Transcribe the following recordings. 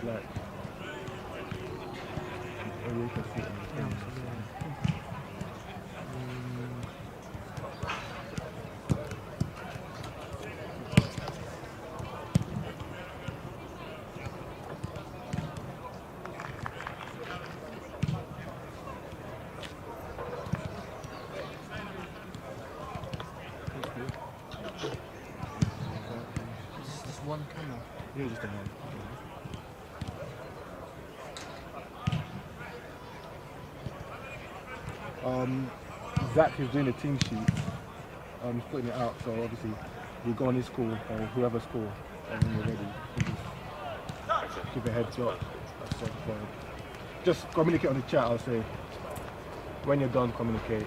like, oh, you can see it on the thing. Just one camera. Yeah, just a one. Zach is doing the team sheet. He's putting it out, so obviously we go on his call or whoever's call, and when you're ready, you just give a heads up. That's sort of fine. Just communicate on the chat. I'll say when you're done, communicate.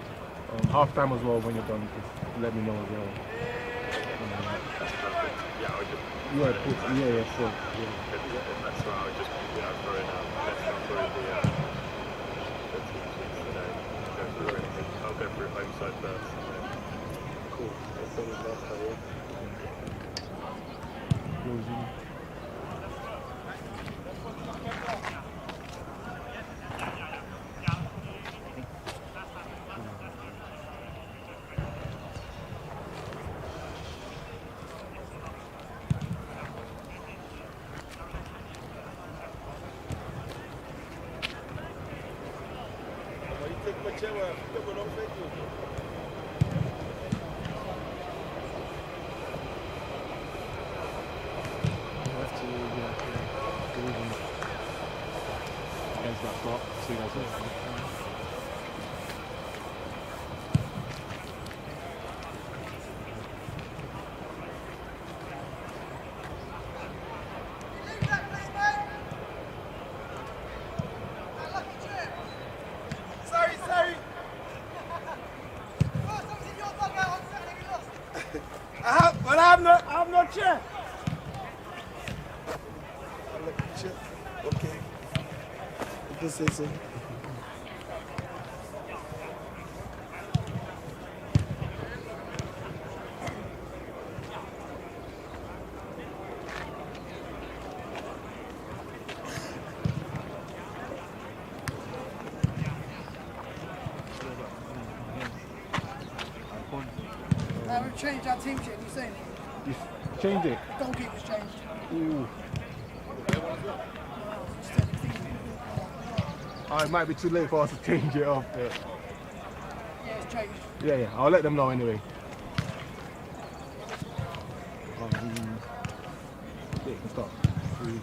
Half time as well. When you're done, just let me know as well. Yeah, I would just. Yeah, sure. Yeah. That's right. I would just throw in let's go through the team sheets today. Go through everything. I'll go through home side first. Cool. That's all we've last time, yeah. Closing. Against that block, 2 goals in. I'm not sure. Okay. You can say so. We've changed our team sheet, have you seen it? You changed it. Goalkeeper's changed. Ooh. Oh, it might be too late for us to change it up. Yeah, it's changed. Yeah. I'll let them know anyway. Yeah, you can start. 3, 2, 1.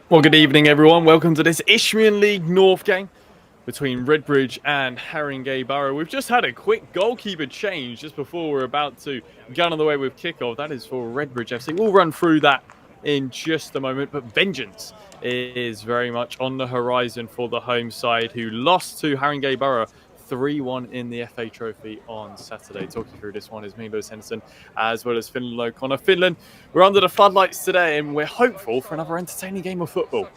Well, good evening, everyone. Welcome to this Isthmian League North game between Redbridge and Haringey Borough. We've just had a quick goalkeeper change just before we're about to get on the way with kickoff. That is for Redbridge FC. We'll run through that in just a moment, but vengeance is very much on the horizon for the home side, who lost to Haringey Borough 3-1 in the FA Trophy on Saturday. Talking through this one is me, Lewis Henderson, as well as Finland O'Connor. Finland, we're under the floodlights today, and we're hopeful for another entertaining game of football.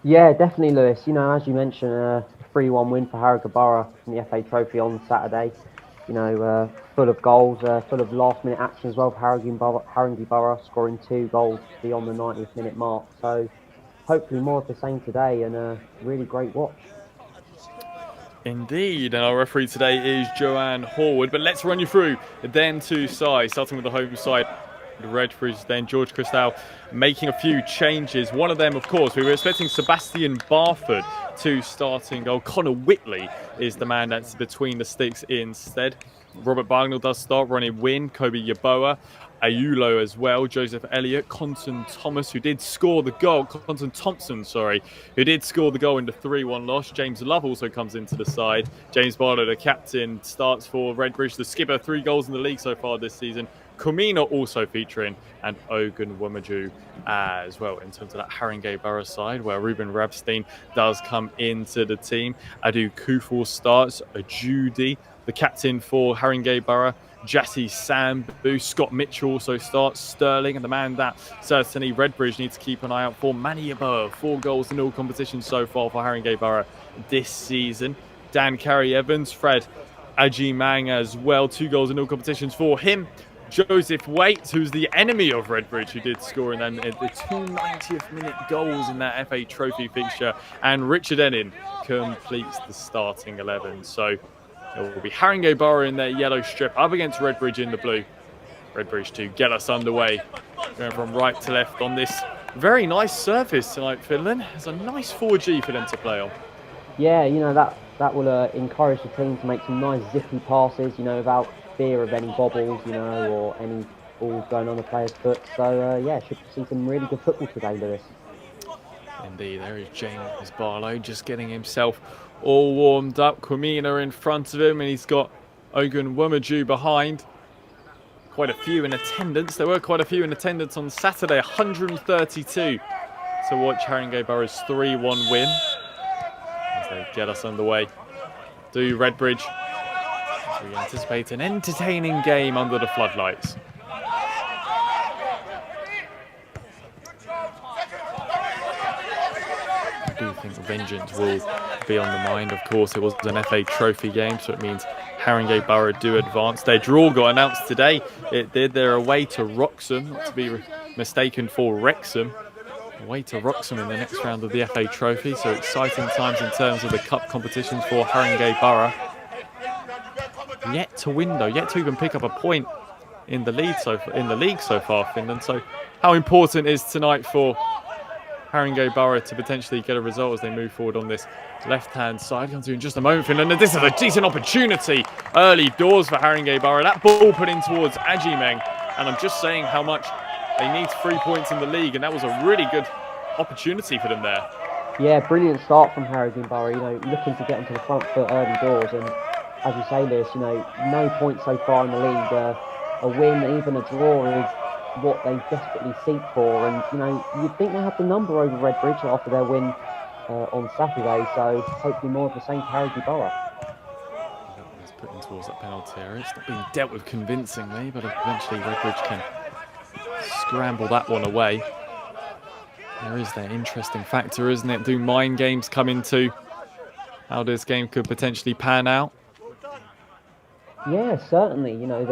Yeah, definitely, Lewis. You know, as you mentioned, a 3-1 win for Haringey Borough in the FA Trophy on Saturday. You know, full of goals, full of last-minute action as well for Haringey Borough, scoring 2 goals beyond the 90th minute mark. So, hopefully more of the same today, and a really great watch. Indeed, and our referee today is Joanne Horwood. But let's run you through then two sides, starting with the home side. Redbridge, then George Christou making a few changes. One of them, of course, we were expecting Sebastian Barford to start in goal. Connor Whitley is the man that's between the sticks instead. Robert Bagnall does start, Ronnie Wynn, Kobe Yaboa, Ayulo as well, Joseph Elliott, Conton Thomas, who did score the goal, Conton Thompson, sorry, who did score the goal in the 3-1 loss. James Love also comes into the side. James Barlow, the captain, starts for Redbridge, the skipper, 3 goals in the league so far this season. Kumina also featuring, and Ogun Womaju as well in terms of that Haringey Borough side, where Ruben Rabstein does come into the team. Adu Kufor starts, Judy, the captain for Haringey Borough, Jassy Sambu, Scott Mitchell also starts, Sterling, and the man that certainly Redbridge needs to keep an eye out for, Manny Yaboa, 4 goals in all competitions so far for Haringey Borough this season. Dan Carey-Evans, Fred Ajimang as well, 2 goals in all competitions for him. Joseph Waite, who's the enemy of Redbridge, who did score in the 290th minute goals in that FA Trophy fixture. And Richard Ennin completes the starting 11. So it will be Haringey Borough in their yellow strip up against Redbridge in the blue. Redbridge to get us underway. Going from right to left on this very nice surface tonight, Finland. It's a nice 4G for them to play on. Yeah, you know, that will encourage the team to make some nice zippy passes, you know, without fear of any bobbles, you know, or any balls going on the player's foot. So, yeah, should see some really good football today, Lewis. Indeed, there is James Barlow just getting himself all warmed up. Kumina in front of him, and he's got Ogun Womaju behind. Quite a few in attendance. There were quite a few in attendance on Saturday, 132 to watch Haringey Borough's 3-1 win. As they get us underway. Do Redbridge. We anticipate an entertaining game under the floodlights. I do think vengeance will be on the mind. Of course, it was an FA Trophy game, so it means Haringey Borough do advance. Their draw got announced today. It did. They're away to Wroxham, not to be mistaken for Wrexham. Away to Wroxham in the next round of the FA Trophy. So exciting times in terms of the cup competitions for Haringey Borough. Yet to win though, yet to even pick up a point in the league so far, Finland. So how important is tonight for Haringey Borough to potentially get a result as they move forward on this left-hand side? Come to in just a moment, Finland. And this is a decent opportunity early doors for Haringey Borough. That ball put in towards Ajimeng, and I'm just saying how much they need 3 points in the league, and that was a really good opportunity for them there. Yeah, brilliant start from Haringey Borough. You know, looking to get into the front foot early doors, and as you say, Lewis, you know, no points so far in the league. A win, even a draw, is what they desperately seek for. And, you know, you'd think they have the number over Redbridge after their win on Saturday. So hopefully more of the same for Haringey Borough. It's put in towards that penalty area. It's not being dealt with convincingly, but eventually Redbridge can scramble that one away. There is that interesting factor, isn't it? Do mind games come into how this game could potentially pan out? Yeah, certainly. You know,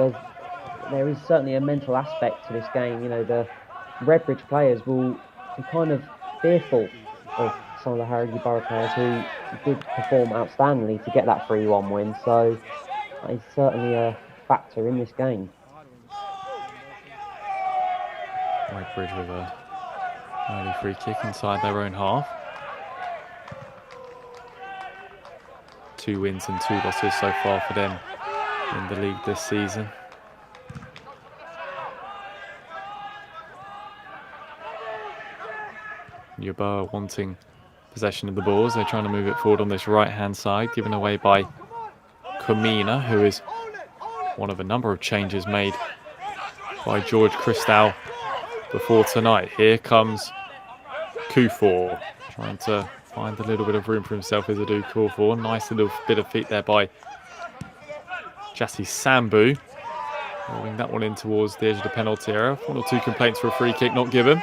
there is certainly a mental aspect to this game. You know, the Redbridge players will be kind of fearful of some of the Haringey Borough players who did perform outstandingly to get that 3-1 win. So that is certainly a factor in this game. Redbridge with an early free kick inside their own half. 2 wins and 2 losses so far for them in the league this season. Yaboa wanting possession of the balls. They're trying to move it forward on this right-hand side, given away by Kumina, who is one of a number of changes made by George Christou before tonight. Here comes Kufor, trying to find a little bit of room for himself as Adu Kufor. Nice little bit of feet there by Jassy Sambu. Rolling that one in towards the edge of the penalty area. 1 or 2 complaints for a free kick not given.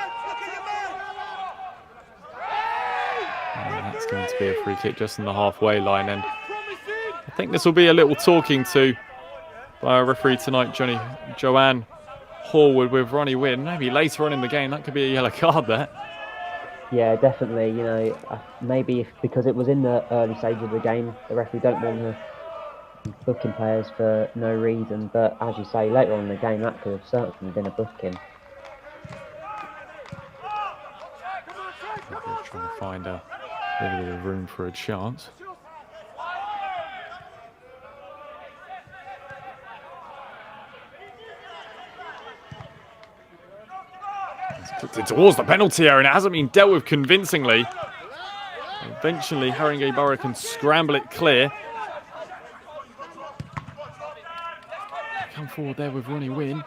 And that's going to be a free kick just on the halfway line. And I think this will be a little talking to by our referee tonight, Joanne Horwood, with Ronnie Wynn. Maybe later on in the game, that could be a yellow card there. Yeah, definitely. You know, maybe because it was in the early stage of the game, the referee don't want to booking players for no reason. But as you say, later on in the game, that could have certainly been a booking. Trying to find a little bit of room for a chance. It's towards the penalty area, and it hasn't been dealt with convincingly. Eventually, Haringey Borough can scramble it clear. Come forward there with Ronnie Wynn.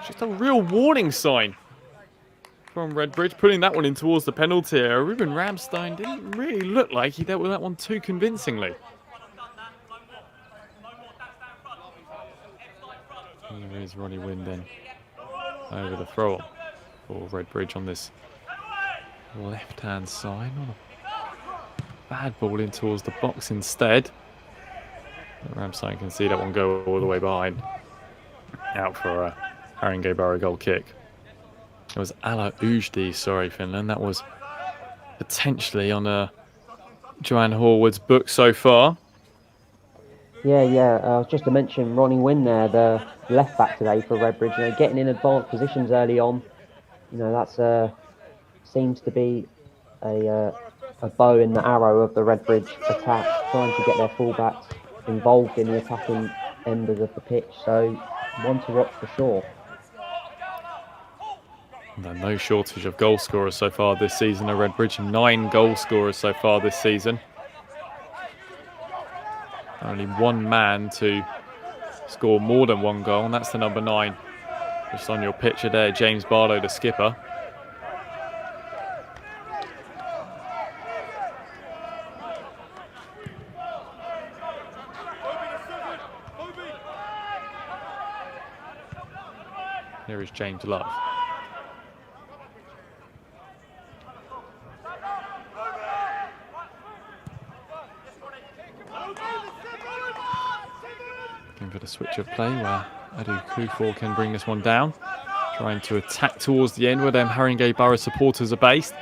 Just a real warning sign from Redbridge, putting that one in towards the penalty area. Ruben Ramstein didn't really look like he dealt with that one too convincingly. Here is Ronnie Wynn then over the throw for Redbridge on this left-hand side. Not a bad ball in towards the box instead. But Ramstein can see that one go all the way behind. Out for a Haringey Borough goal kick. It was Ala Ujdi, sorry Finland. That was potentially on Joanne Horwood's book so far. Yeah. Just to mention Ronnie Wynn there, the left back today for Redbridge. You know, getting in advanced positions early on. You know, that's seems to be a bow in the arrow of the Redbridge attack, trying to get their fullbacks involved in the attacking embers of the pitch. So one to watch for sure. No shortage of goal scorers so far this season at Redbridge. 9 goal scorers so far this season. Only one man to score more than 1 goal, and that's the number 9. Just on your picture there, James Barlow, the skipper. Here is James Love. Looking for the switch of play where Adu Kufor can bring this one down. Trying to attack towards the end where them Haringey Borough supporters are based.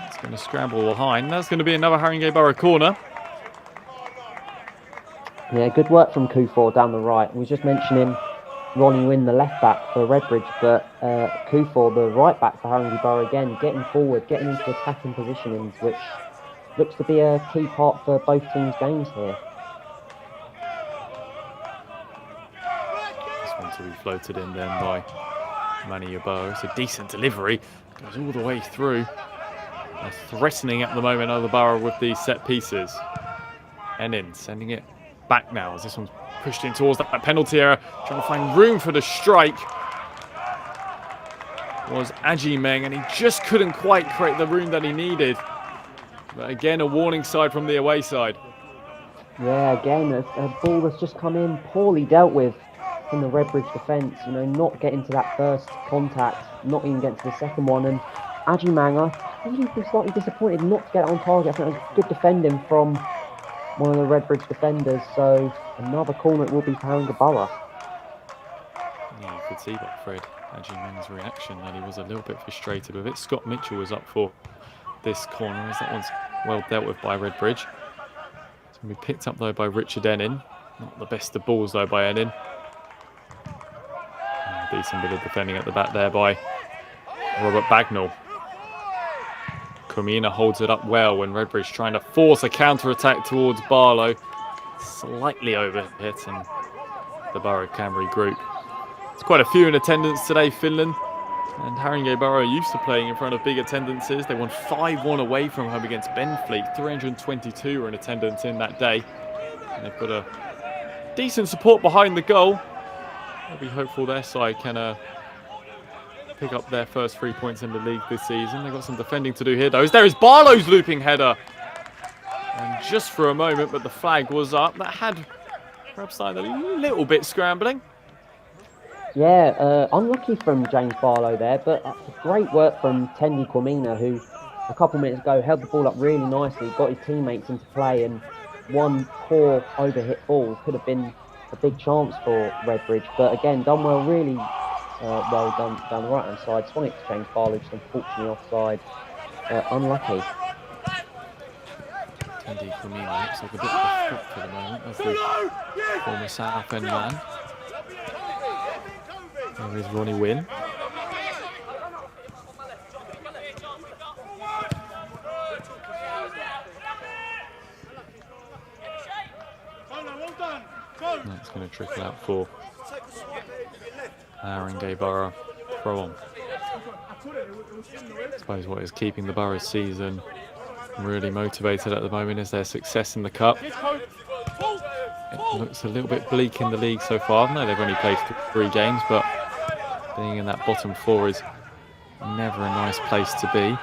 It's going to scramble behind. That's going to be another Haringey Borough corner. Yeah, good work from Kufor down the right. We were just mentioning Ronnie Wynn, the left back for Redbridge, but Kufor, the right back for Haringey Borough, again, getting forward, getting into attacking positionings, which looks to be a key part for both teams' games here. This one to be floated in then by Manny Yabo. It's a decent delivery. Goes all the way through. They're threatening at the moment other Borough with these set pieces. And in, sending it back now as this one's pushed in towards that penalty area, trying to find room for the strike was Aji Meng, and he just couldn't quite create the room that he needed. But again, a warning side from the away side. Yeah, again, a ball that's just come in, poorly dealt with from the Redbridge defence. You know, not getting to that first contact, not even getting to the second one. And Aji Meng, I think he'd be slightly disappointed not to get it on target. I think it was good defending from one of the Redbridge defenders. So another corner it will be for Haringey Borough. Yeah, you could see that Fred Aji Meng's reaction, that he was a little bit frustrated with it. Scott Mitchell was up for this corner as that one's well dealt with by Redbridge. It's going to be picked up though by Richard Ennin. Not the best of balls though by Ennin. Decent bit of defending at the back there by Robert Bagnall. Kumina holds it up well when Redbridge trying to force a counter-attack towards Barlow. Slightly overhit, and the Borough can regroup. There's quite a few in attendance today, Finland. And Haringey Borough are used to playing in front of big attendances. They won 5-1 away from home against Benfleet. 322 were in attendance in that day. And they've got a decent support behind the goal. I'll be hopeful their side can pick up their first 3 points in the league this season. They've got some defending to do here, though. There is Barlow's looping header. And just for a moment, but the flag was up. That had perhaps a little bit scrambling. Yeah, unlucky from James Barlow there, but great work from Tendi Kwamina, who a couple minutes ago held the ball up really nicely, got his teammates into play, and one poor overhit ball could have been a big chance for Redbridge. But again, done well, really well done down the right-hand side. Sonic exchange, Barlow just unfortunately offside. Unlucky. Andy Cremina looks like a bit of a flop for the moment as the former Southend man. There is Ronnie Wynn. That's going to trickle out for Haringey Borough from. I suppose what is keeping the Borough season really motivated at the moment is their success in the Cup. It looks a little bit bleak in the league so far. No, they've only played 3 games, but being in that bottom 4 is never a nice place to be.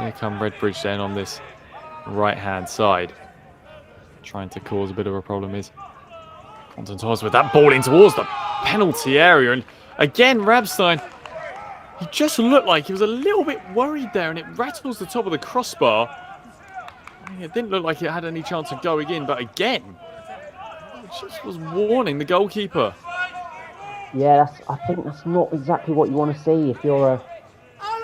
Here come Redbridge then on this right-hand side. Trying to cause a bit of a problem is Quentin Thomas with that ball in towards the penalty area. And again, Rabstein, he just looked like he was a little bit worried there, and it rattles the top of the crossbar. It didn't look like it had any chance of going in, but again, it just was warning the goalkeeper. Yeah, I think that's not exactly what you want to see if you're a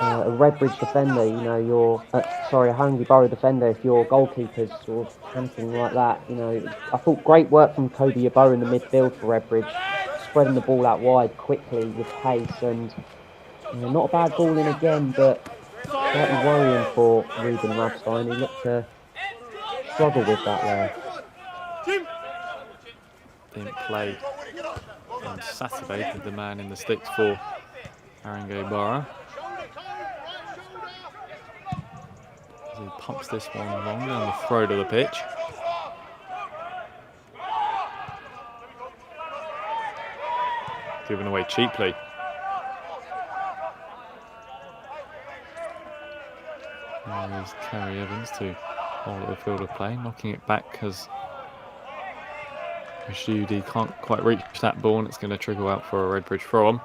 Redbridge defender. You know, you're a Haringey Borough defender. If your goalkeeper's sort of panicking like that, you know, I thought great work from Kobe Yeboah in the midfield for Redbridge, spreading the ball out wide quickly with pace, and you know, not a bad ball in again, but slightly worrying for Ruben Rabstein. He looked to struggle with that there. Didn't play on Saturday with the man in the sticks for Haringey Borough. As he pumps this one long down the throat of the pitch. Given away cheaply. There's Kerry Evans to hold at the field of play, knocking it back as Judy can't quite reach that ball, and it's going to trickle out for a Redbridge throw-on.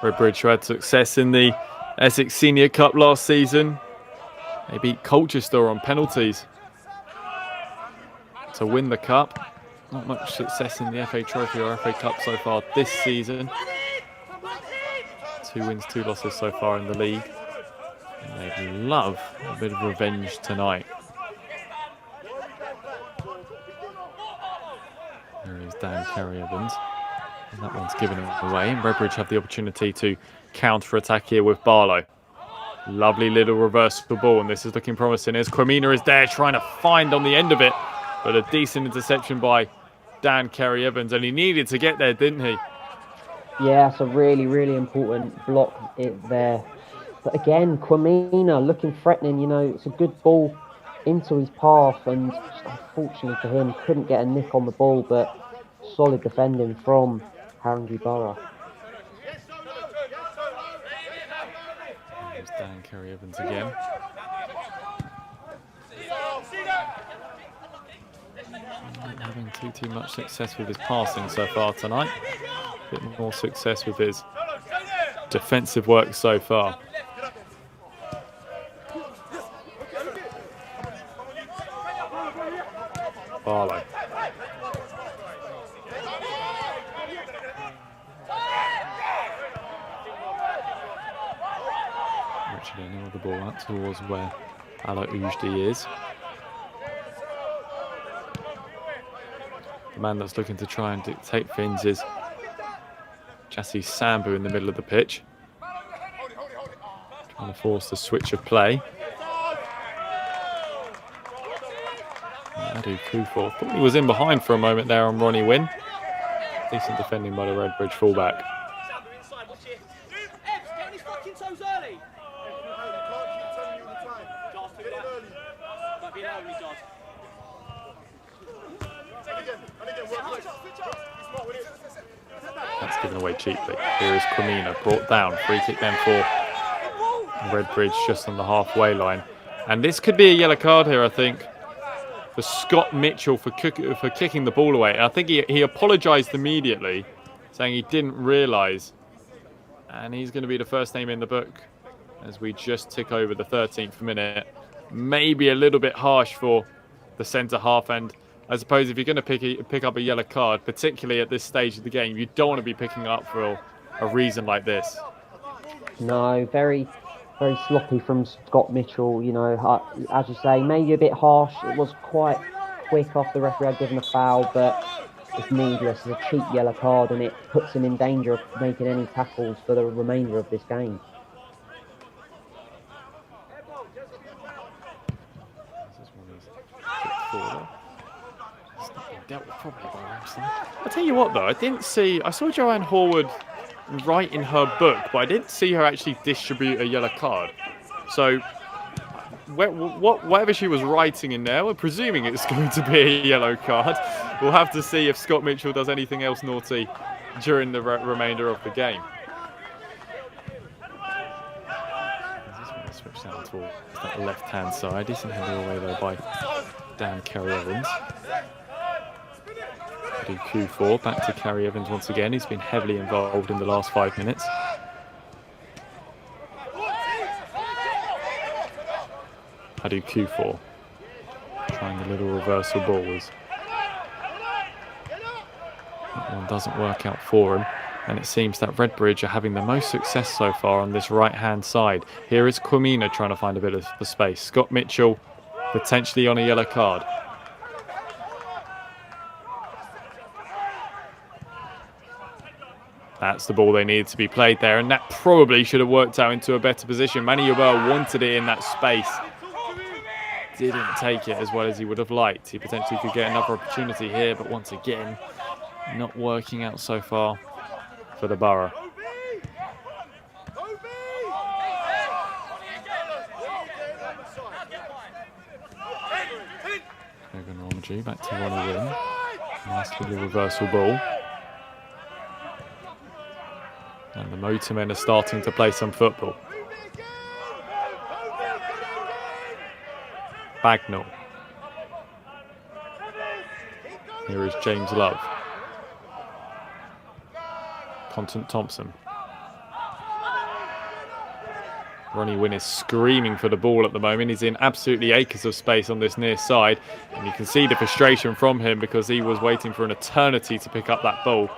Redbridge, who had success in the Essex Senior Cup last season. They beat Colchester on penalties to win the Cup. Not much success in the FA Trophy or FA Cup so far this season. 2 wins, 2 losses so far in the league. And they'd love a bit of revenge tonight. There is Dan Kerry Evans. And that one's given away. And Redbridge have the opportunity to counter-attack here with Barlow. Lovely little reverse for ball, and this is looking promising as Cremina is there trying to find on the end of it. But a decent interception by Dan Kerry Evans, and he needed to get there, didn't he? Yeah, it's a really, really important block there. But again, Cremina looking threatening, you know, it's a good ball into his path, and just unfortunately for him, couldn't get a nick on the ball, but solid defending from Haringey Borough. There's Dan Kerry Evans again. Not having too much success with his passing so far tonight. A bit more success with his defensive work so far. Barlow. Richard Enning with the ball out towards where Ala Ujdi is. The man that's looking to try and dictate things is Jassy Sambu in the middle of the pitch. Trying to force the switch of play. Adu Kufor thought he was in behind for a moment there on Ronnie Wynn. Decent defending by the Redbridge fullback. That's given away cheaply. Here is Cremina brought down. Free kick then for Redbridge just on the halfway line. And this could be a yellow card here, I think, for Scott Mitchell for kicking the ball away. And I think he apologised immediately, saying he didn't realise. And he's going to be the first name in the book as we just tick over the 13th minute. Maybe a little bit harsh for the centre half, and I suppose if you're going to pick up a yellow card, particularly at this stage of the game, you don't want to be picking up for a reason like this. No, very, very sloppy from Scott Mitchell. You know, as you say, maybe a bit harsh. It was quite quick off the referee had given a foul, but it's needless. It's a cheap yellow card, and it puts him in danger of making any tackles for the remainder of this game. Dealt with probably by Ramsden. I'll tell you what though, I saw Joanne Horwood write in her book, but I didn't see her actually distribute a yellow card. So whatever she was writing in there, we're presuming it's going to be a yellow card. We'll have to see if Scott Mitchell does anything else naughty during the remainder of the game. Switch down towards that left-hand side. Decent header away there by Dan Kerry Evans. Do Q4 back to Kerry Evans once again. He's been heavily involved in the last 5 minutes. I do Q4. Trying the little reversal balls. That one doesn't work out for him. And it seems that Redbridge are having the most success so far on this right-hand side. Here is Kwamina trying to find a bit of space. Scott Mitchell potentially on a yellow card. That's the ball they needed to be played there, and that probably should have worked out into a better position. Manny Yubel wanted it in that space. Didn't take it as well as he would have liked. He potentially could get another opportunity here, but once again, not working out so far for the Borough. Evan Romji back to Ronnie Wynn. Nice little reversal ball. And the Motormen are starting to play some football. Bagnall. Here is James Love. Contant Thompson. Ronnie Wynn is screaming for the ball at the moment. He's in absolutely acres of space on this near side. And you can see the frustration from him because he was waiting for an eternity to pick up that ball.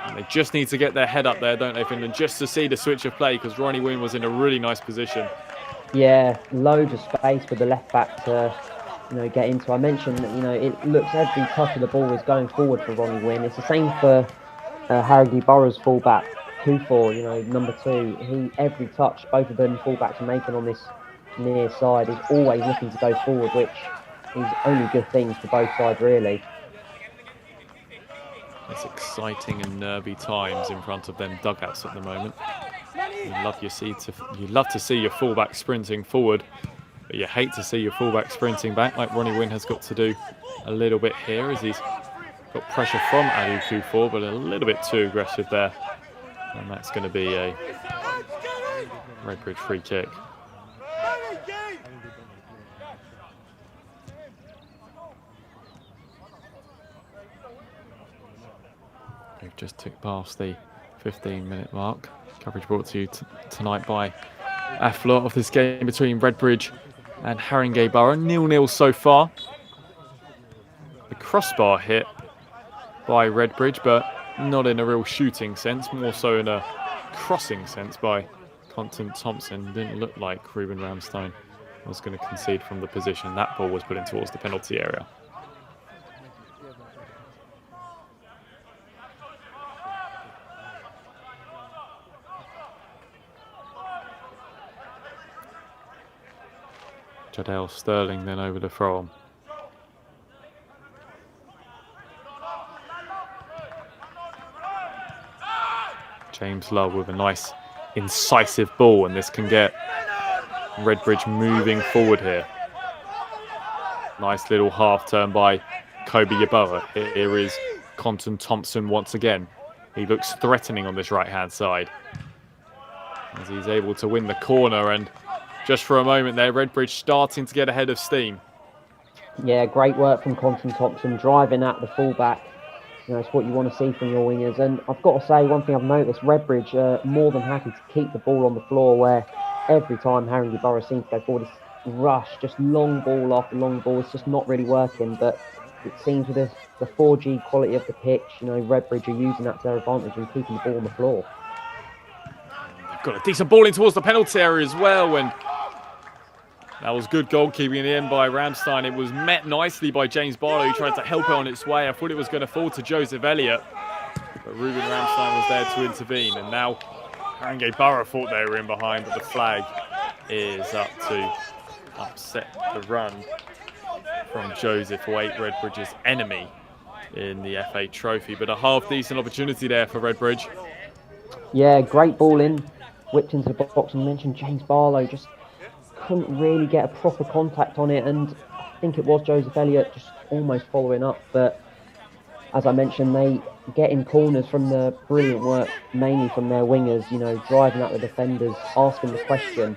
And they just need to get their head up there, don't they, Finland, just to see the switch of play, because Ronnie Wynn was in a really nice position. Yeah, loads of space for the left back to, get into. I mentioned that, it looks every touch of the ball is going forward for Ronnie Wynn. It's the same for Haringey Borough's fullback, Kufor, number 2. Every touch both of them fullbacks are making on this near side is always looking to go forward, which is only good things for both sides, really. It's exciting and nervy times in front of them dugouts at the moment. You love to see your fullback sprinting forward, but you hate to see your fullback sprinting back, like Ronnie Wynn has got to do a little bit here, as he's got pressure from Adu Kufor, but a little bit too aggressive there. And that's going to be a Redbridge free kick. We've just ticked past the 15-minute mark. Coverage brought to you tonight by AFLA of this game between Redbridge and Haringey Borough. 0-0 so far. The crossbar hit by Redbridge, but not in a real shooting sense, more so in a crossing sense by Contant Thompson. Didn't look like Ruben Ramstein was going to concede from the position. That ball was put in towards the penalty area. Jadale Sterling then over the throw-on. James Love with a nice incisive ball, and this can get Redbridge moving forward here. Nice little half turn by Kobe Yeboah. Here is Contant Thompson once again. He looks threatening on this right-hand side as he's able to win the corner, and just for a moment there, Redbridge starting to get ahead of steam. Yeah, great work from Constance Thompson, driving at the fullback. You know, it's what you want to see from your wingers. And I've got to say, one thing I've noticed, Redbridge are more than happy to keep the ball on the floor, where every time Haringey Borough seems to go forward, it's rush, just long ball after long ball. It's just not really working. But it seems with the 4G quality of the pitch, you know, Redbridge are using that to their advantage and keeping the ball on the floor. Got a decent ball in towards the penalty area as well, and that was good goalkeeping in the end by Ramstein. It was met nicely by James Barlow, who tried to help it on its way. I thought it was going to fall to Joseph Elliott, but Ruben Ramstein was there to intervene. And now Haringey Borough thought they were in behind, but the flag is up to upset the run from Joseph Waite, Redbridge's enemy in the FA Trophy. But a half-decent opportunity there for Redbridge. Yeah, great ball in, whipped into the box, and mentioned James Barlow just couldn't really get a proper contact on it, and I think it was Joseph Elliott just almost following up. But as I mentioned, they get in corners from the brilliant work, mainly from their wingers, you know, driving at the defenders, asking the question,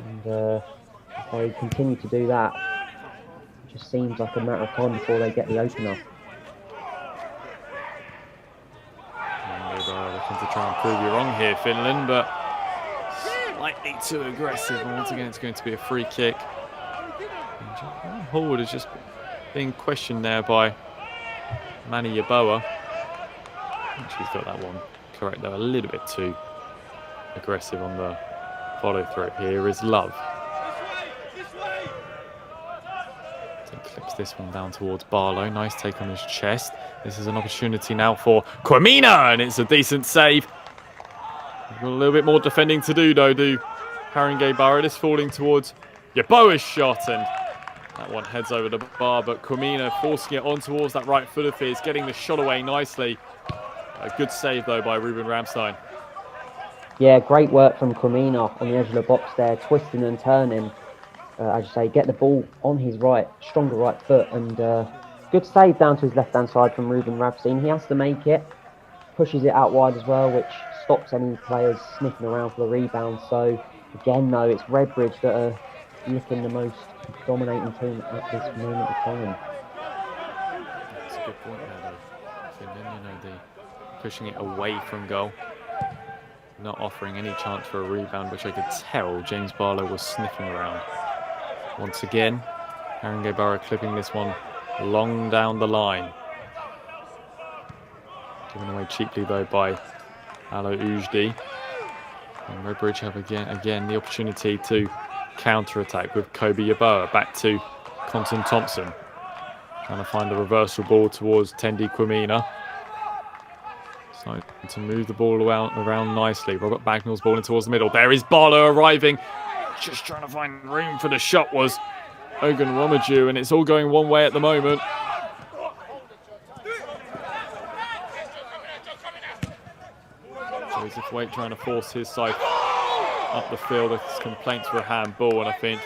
and if they continue to do that, it just seems like a matter of time before they get the opener. Looking to try and prove you wrong here, Finland, but slightly too aggressive. And once again, it's going to be a free kick. And Hallwood is just being questioned there by Manny Yaboa. I think she's got that one correct, though. A little bit too aggressive on the follow through. Here is Love. So clips this one down towards Barlow. Nice take on his chest. This is an opportunity now for Kwamina, and it's a decent save. Got a little bit more defending to do, though, do Haringey Borough. This falling towards Yaboa's shot, and that one heads over the bar, but Kwamina forcing it on towards that right foot of his, getting the shot away nicely. A good save, though, by Ruben Ramstein. Yeah, great work from Kwamina on the edge of the box there, twisting and turning. As you say, get the ball on his right, stronger right foot, and good save down to his left-hand side from Ruben Ramstein. He has to make it, pushes it out wide as well, which stops any players sniffing around for the rebound. So, again, though, it's Redbridge that are looking the most dominating team at this moment of time. That's a good point there, though. Finland, you know, the pushing it away from goal, not offering any chance for a rebound, which I could tell James Barlow was sniffing around. Once again, Haringey Borough clipping this one long down the line. Given away cheaply, though, by Alo Ujdi. And Redbridge have again the opportunity to counter-attack with Kobe Yaboa. Back to Constance Thompson. Trying to find the reversal ball towards Tendi Kwamina. Starting to move the ball around nicely. Robert Bagnall's ball in towards the middle. There is Barlow arriving. Just trying to find room for the shot was Ogun Romaju, and it's all going one way at the moment. Joseph Waite trying to force his side up the field. There's complaints for a handball, and I think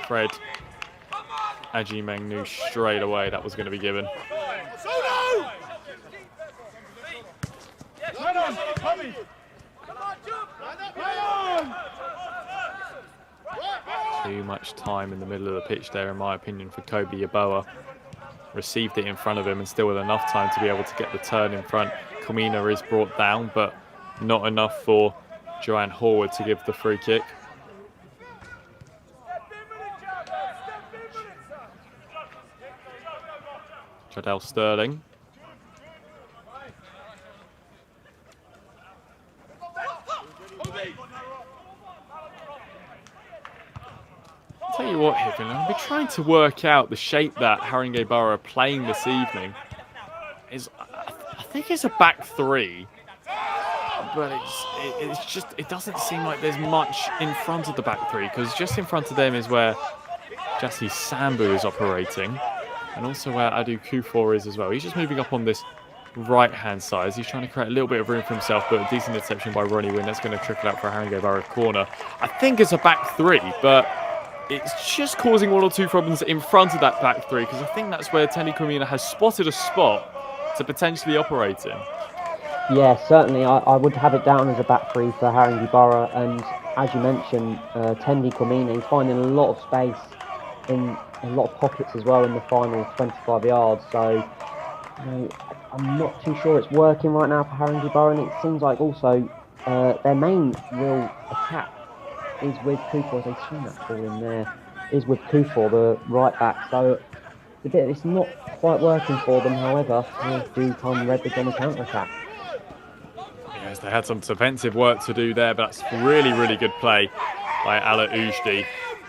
Fred Ajimeng knew straight away that was going to be given. Too much time in the middle of the pitch there, in my opinion, for Kobe Yaboa. Received it in front of him, and still with enough time to be able to get the turn in front. Kwamina is brought down, but not enough for Joanne Horwood to give the free kick. Jadel Sterling. Tell you what, Hiffen, I'll be trying to work out the shape that Haringey Borough are playing this evening. I think it's a back three, but it doesn't seem like there's much in front of the back three, because just in front of them is where Jassi Sambu is operating, and also where Adu Kufor is as well. He's just moving up on this right-hand side. He's trying to create a little bit of room for himself, but a decent interception by Ronnie Wynn. That's going to trickle out for a Haringey Borough corner. I think it's a back three, but it's just causing one or two problems in front of that back three, because I think that's where Tendi Kwamina has spotted a spot to potentially operate in. Yeah, certainly. I would have it down as a back three for Haringey Borough, and as you mentioned, Tendi Kwamina, he's finding a lot of space in a lot of pockets as well in the final 25 yards. So, I'm not too sure it's working right now for Haringey Borough, and it seems like also their main real attack is with Kufo. As I've seen that ball in there, is with Kufo, the right back. So it's not quite working for them. However, do come Redbridge on the counter attack. Yes, they had some defensive work to do there, but that's really, really good play by Ala Ujdi.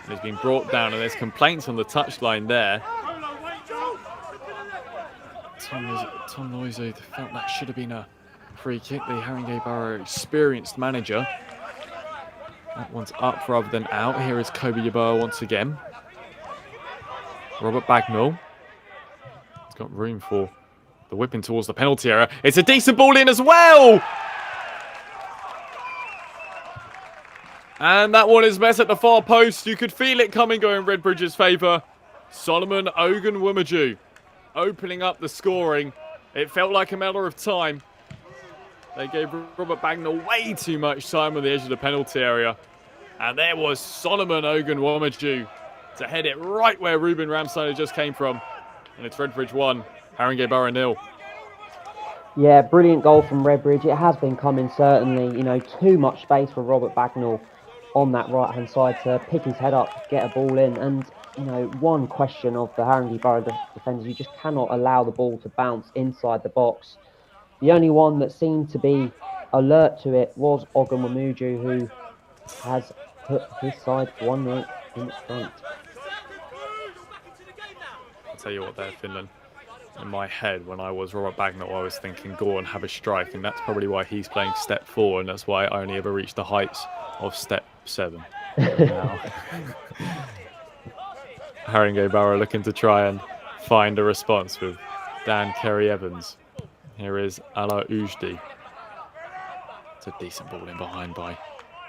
He's been brought down, and there's complaints on the touchline there. Tom Loiseau felt that should have been a free kick. The Haringey Borough experienced manager. That one's up rather than out. Here is Kobe Yeboah once again. Robert Bagnall. He's got room for the whipping towards the penalty area. It's a decent ball in as well! And that one is met at the far post. You could feel it coming, going Redbridge's favour. Solomon Ogunwumaju opening up the scoring. It felt like a matter of time. They gave Robert Bagnall way too much time on the edge of the penalty area. And there was Solomon Ogunwumaju to head it right where Ruben Ramsteiner just came from. And it's Redbridge 1, Haringey Borough 0. Yeah, brilliant goal from Redbridge. It has been coming, certainly. Too much space for Robert Bagnall on that right-hand side to pick his head up, get a ball in. And, one question of the Haringey Borough defenders, you just cannot allow the ball to bounce inside the box. The only one that seemed to be alert to it was Ogunwumaju, who has put his side 1-0 in front. I'll tell you what there, Finland. In my head, when I was Robert Bagnall, I was thinking, go on, have a strike. And that's probably why he's playing step 4, and that's why I only ever reached the heights of step 7. Haringey Borough looking to try and find a response with Dan Kerry-Evans. Here is Ala Ujdi. It's a decent ball in behind by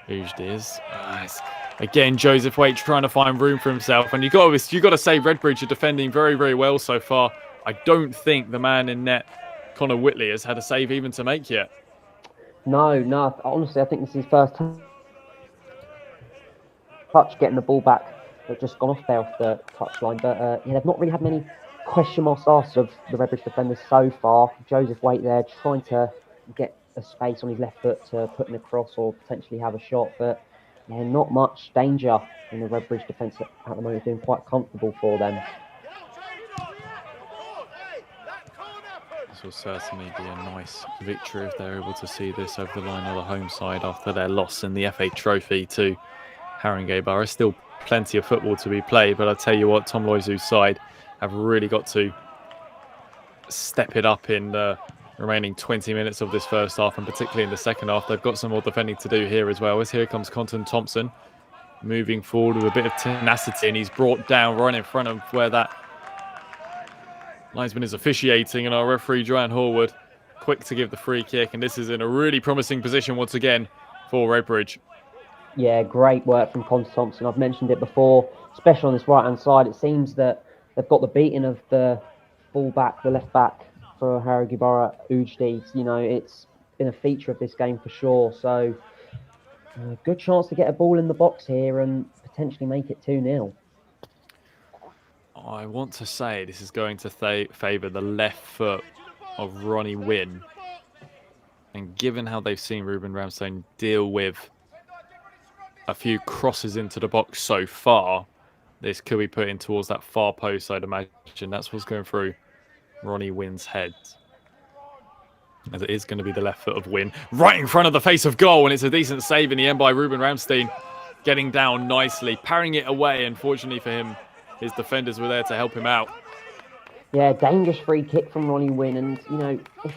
Ujdi. Again, Joseph Waite trying to find room for himself. And you've got to say Redbridge are defending very, very well so far. I don't think the man in net, Connor Whitley, has had a save even to make yet. No. Honestly, I think this is his first touch getting the ball back. But just gone off there off the touchline. But they've not really had many question marks asked of the Redbridge defenders so far. Joseph Waite there trying to get a space on his left foot to put in a cross or potentially have a shot. But not much danger in the Redbridge defence at the moment. It's doing quite comfortable for them. This will certainly be a nice victory if they're able to see this over the line on the home side after their loss in the FA Trophy to Haringey Borough. Still plenty of football to be played, but I tell you what, Tom Loiseau's side have really got to step it up in the remaining 20 minutes of this first half, and particularly in the second half. They've got some more defending to do here as well, as here comes Conton Thompson moving forward with a bit of tenacity, and he's brought down right in front of where that linesman is officiating, and our referee Joanne Horwood quick to give the free kick, and this is in a really promising position once again for Redbridge. Yeah, great work from Conton Thompson. I've mentioned it before, especially on this right-hand side. It seems that they've got the beating of the full-back, the left-back for Haringey Borough, Ujdi. It's been a feature of this game for sure. So, good chance to get a ball in the box here and potentially make it 2-0. I want to say this is going to favour the left foot of Ronnie Wynn. And given how they've seen Ruben Ramstein deal with a few crosses into the box so far, this could be put in towards that far post, I'd imagine. That's what's going through Ronnie Wynn's head. As it is going to be the left foot of Wynn, right in front of the face of goal, and it's a decent save in the end by Ruben Ramstein, getting down nicely, parrying it away. Unfortunately for him, his defenders were there to help him out. Yeah, dangerous free kick from Ronnie Wynn, and if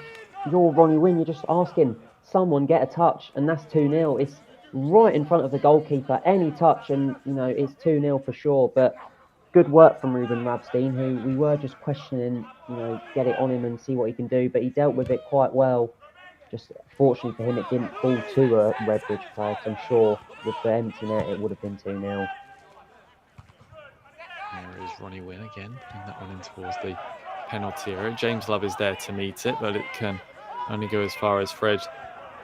you're Ronnie Wynn, you're just asking someone get a touch, and that's 2-0. It's right in front of the goalkeeper, any touch, and it's 2-0 for sure. But good work from Ruben Ramstein, who we were just questioning, get it on him and see what he can do, but he dealt with it quite well. Just fortunately for him, it didn't fall to a Redbridge player, so I'm sure with the empty net it would have been 2-0. There is Ronnie Wynn again, putting that one in towards the penalty area. James Love is there to meet it, but it can only go as far as Fred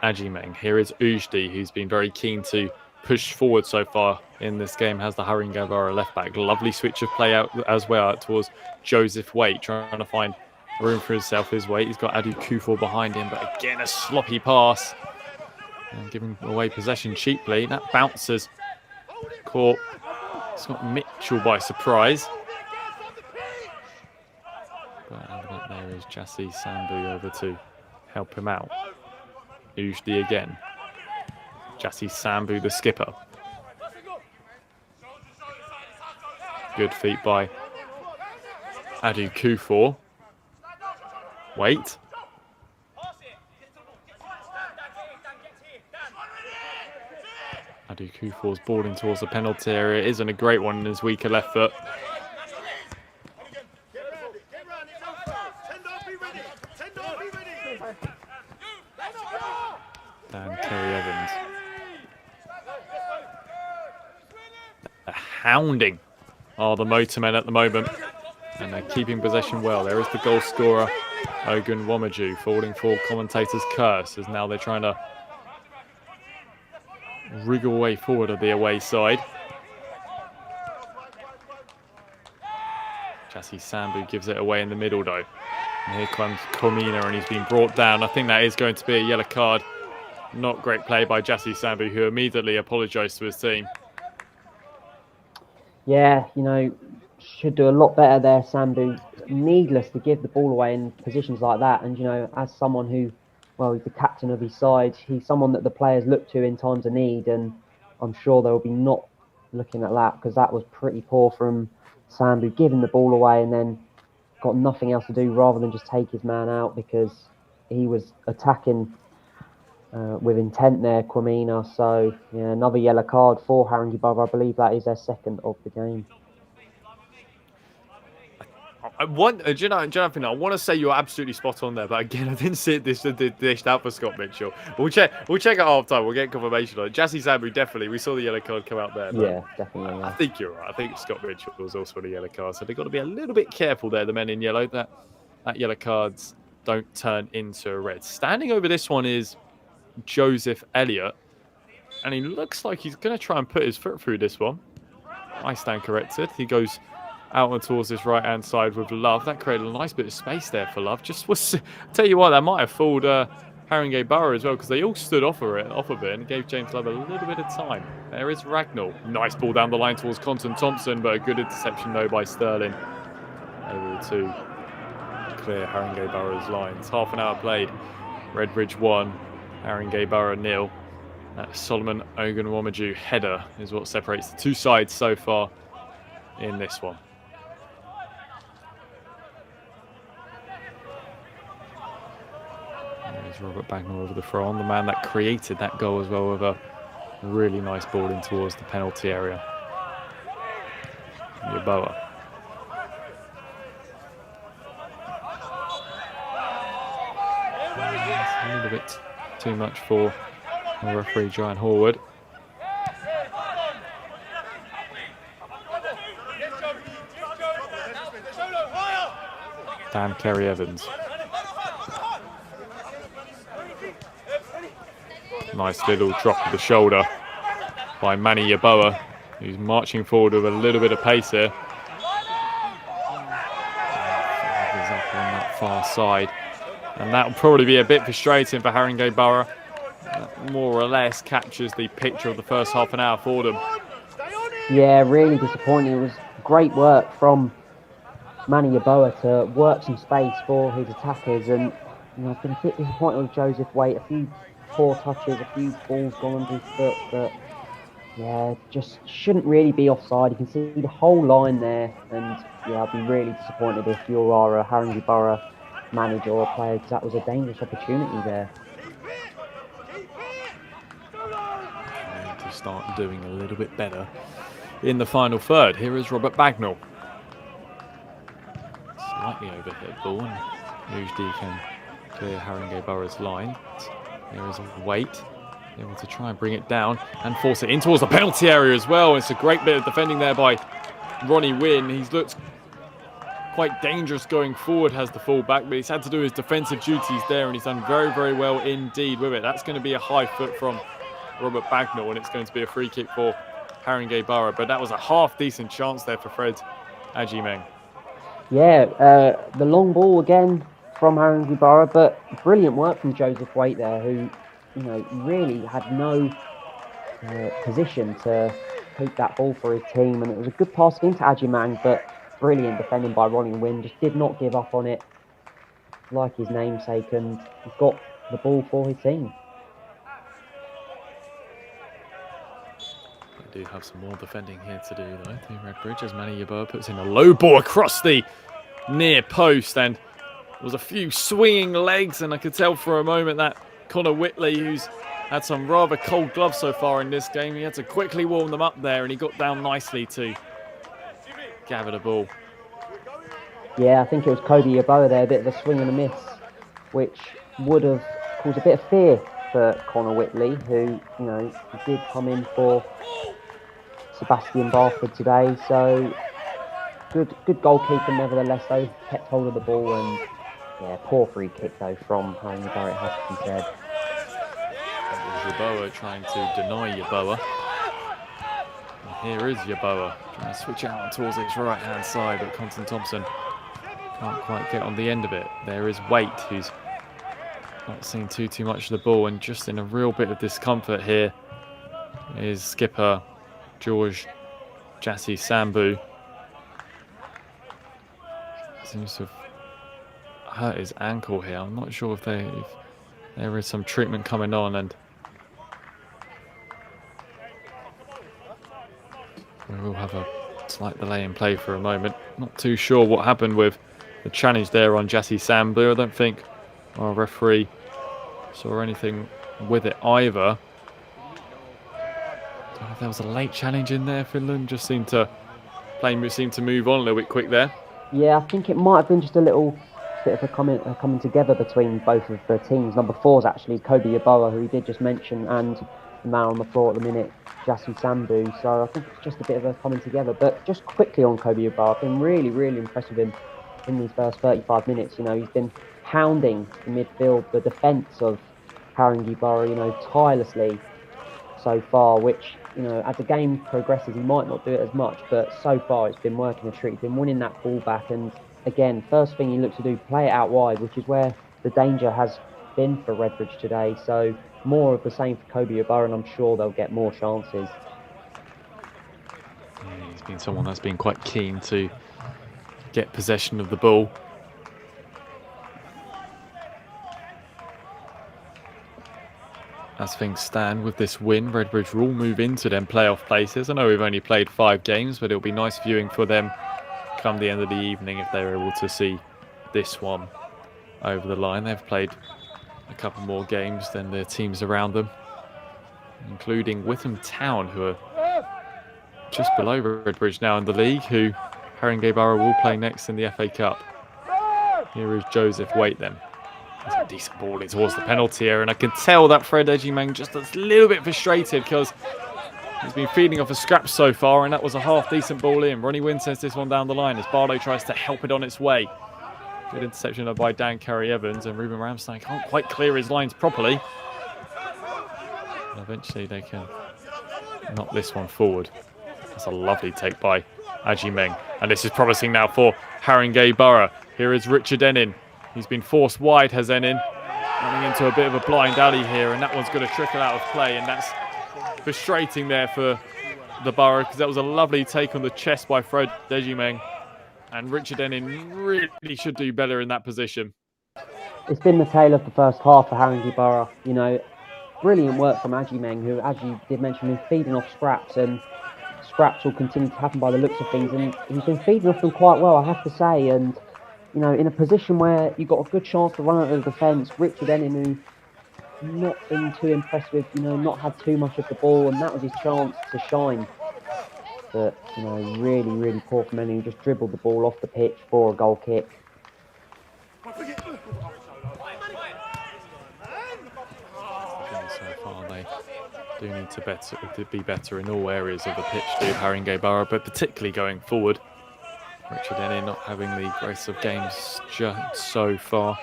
Ajimeng. Here is Ujdi, who's been very keen to pushed forward so far in this game has the Haringey Borough left back. Lovely switch of play out as well out towards Joseph Waite, trying to find room for himself his Waite. He's got Adu Kufor behind him, but again a sloppy pass and giving away possession cheaply. That bounces caught. It's got Mitchell by surprise. But out of it there is Jassi Sambu over to help him out. Ujdi again. Jassi Sambu, the skipper. Good feet by Adu Kufor. Wait. Adu Kufor's balling towards the penalty area. It isn't a great one in his weaker left foot. Dan Kerry Evans. A hounding are the Motormen at the moment. And they're keeping possession well. There is the goal scorer, Ogun Womaju, falling for commentators' curse, as now they're trying to wriggle away forward of the away side. Jassi Sambu gives it away in the middle though. And here comes Komina and he's been brought down. I think that is going to be a yellow card. Not great play by Jassi Sambu, who immediately apologised to his team. Yeah, you know, should do a lot better there, Sambu. Needless to give the ball away in positions like that. And, you know, as someone who, well, he's the captain of his side, he's someone that the players look to in times of need. And I'm sure they'll be not looking at that, because that was pretty poor from Sambu, giving the ball away and then got nothing else to do rather than just take his man out, because he was attacking with intent there, Kwamina. So, yeah, another yellow card for Haringey Borough. I believe that is their second of the game. I want to say you're absolutely spot on there, but again, I didn't see it dished out for Scott Mitchell. We'll check at half time. We'll get confirmation on it. Jassi Sambu, definitely. We saw the yellow card come out there. Yeah, definitely. Yeah. I think you're right. I think Scott Mitchell was also on a yellow card, so they've got to be a little bit careful there, the men in yellow, that yellow cards don't turn into a red. Standing over this one is Joseph Elliott, and he looks like he's going to try and put his foot through this one. I stand corrected. He goes out and towards this right-hand side with Love. That created a nice bit of space there for Love. Tell you what, that might have fooled Haringey Borough as well, because they all stood off of it and gave James Love a little bit of time. There is Ragnall. Nice ball down the line towards Conton Thompson, but a good interception though by Sterling. Able to clear Haringey Borough's lines. Half an hour played. Redbridge 1, Haringey Borough 0. That Solomon Ogunwomaju header is what separates the two sides so far in this one. There's Robert Bagnall over the throw on, the man that created that goal as well, with a really nice ball in towards the penalty area. Yeboah. A little bit too much for the referee, Giant Horwood. Dan Kerry Evans. Nice little drop of the shoulder by Manny Yeboah, who's marching forward with a little bit of pace here. He's up on that far side. And that will probably be a bit frustrating for Haringey Borough. That more or less captures the picture of the first half an hour for them. Yeah, really disappointing. It was great work from Manny Yeboah to work some space for his attackers. And, you know, I've been a bit disappointed with Joseph Waite. A few poor touches, a few balls gone under his foot, but yeah, just shouldn't really be offside. You can see the whole line there, and yeah, I'd be really disappointed if you are a Haringey Borough manager or a player, because that was a dangerous opportunity there. And to start doing a little bit better in the final third. Here is Robert Bagnall. Slightly overhead ball, and Ujdi can clear Haringey Borough's line. There is a Waite, able to try and bring it down and force it in towards the penalty area as well. It's a great bit of defending there by Ronnie Wynn. He's looked quite dangerous going forward, has the full-back, but he's had to do his defensive duties there, and he's done very, very well indeed with it. That's going to be a high foot from Robert Bagnall, and it's going to be a free kick for Haringey Borough. But that was a half-decent chance there for Fred Ajimeng. Yeah, the long ball again from Haringey Borough, but brilliant work from Joseph Waite there, who, really had no position to take that ball for his team, and it was a good pass into Ajimang, but brilliant defending by Ronnie Wynn. Just did not give up on it, like his namesake, and he's got the ball for his team. They do have some more defending here to do, though. I think Redbridge, as Manny Yeboah puts in a low ball across the near post, and there was a few swinging legs, and I could tell for a moment that Connor Whitley, who's had some rather cold gloves so far in this game, he had to quickly warm them up there, and he got down nicely to gather the ball. Yeah, I think it was Kobe Yeboah there, a bit of a swing and a miss, which would have caused a bit of fear for Connor Whitley, who, did come in for Sebastian Barford today. So good goalkeeper nevertheless, though, kept hold of the ball, and yeah, poor free kick though from Haringey Borough, it has to be said. Yeboah trying to deny Yeboah. And here is Yeboah trying to switch out towards its right hand side, but Compton Thompson can't quite get on the end of it. There is Waite, who's not seen too much of the ball, and just in a real bit of discomfort here is skipper George Jassi Sambu. Seems to have hurt his ankle here. I'm not sure if there is some treatment coming on, and we will have a slight delay in play for a moment. Not too sure what happened with the challenge there on Jassi Sambu. I don't think our referee saw anything with it either. Don't know if there was a late challenge in there. Finland just seemed to move on a little bit quick there. Yeah, I think it might have been just a little bit of a coming together between both of the teams. Number 4 is actually Kobe Yeboah, who he did just mention, and the man on the floor at the minute, Jassi Sambu. So I think it's just a bit of a coming together. But just quickly on Kobe Yeboah, I've been really, really impressed with him in these first 35 minutes. He's been hounding the midfield, the defence of Haringey Borough, tirelessly so far, which, as the game progresses, he might not do it as much, but so far it's been working a treat. He's been winning that ball back, and again, first thing he looks to do, play it out wide, which is where the danger has been for Redbridge today. So more of the same for Kobe Yeboah, and I'm sure they'll get more chances. Yeah, he's been someone that's been quite keen to get possession of the ball. As things stand with this win, Redbridge will move into them playoff places. I know we've only played 5 games, but it'll be nice viewing for them come the end of the evening if they're able to see this one over the line. They've played a couple more games than their teams around them, including Witham Town, who are just below Redbridge now in the league, who Haringey Borough will play next in the FA Cup. Here is Joseph Waite then. It's a decent ball in towards the penalty area, and I can tell that Fred Ajimang just a little bit frustrated because he's been feeding off a scrap so far, and that was a half-decent ball in. Ronnie Wynn sends this one down the line as Barlow tries to help it on its way. Good interception by Dan Carey-Evans, and Ruben Ramstein can't quite clear his lines properly. And eventually they can knock this one forward. That's a lovely take by Ajimang, and this is promising now for Haringey Borough. Here is Richard Ennin. He's been forced wide, has Ennin, running into a bit of a blind alley here, and that one's going to trickle out of play, and that's frustrating there for the Borough, because that was a lovely take on the chest by Fred Ajimang, and Richard Ennin really should do better in that position. It's been the tale of the first half for Haringey Borough. Brilliant work from Ajimang, who, as you did mention, been feeding off scraps, and scraps will continue to happen by the looks of things, and he's been feeding off them quite well, I have to say. And in a position where you've got a good chance to run out of the defence, Richard Ennin, who not been too impressed with, not had too much of the ball, and that was his chance to shine. But, really, really poor from Ennin, who just dribbled the ball off the pitch for a goal kick. So far, they do need to be better in all areas of the pitch, do Haringey Borough, but particularly going forward. Richard Ennin not having the grace of games just so far.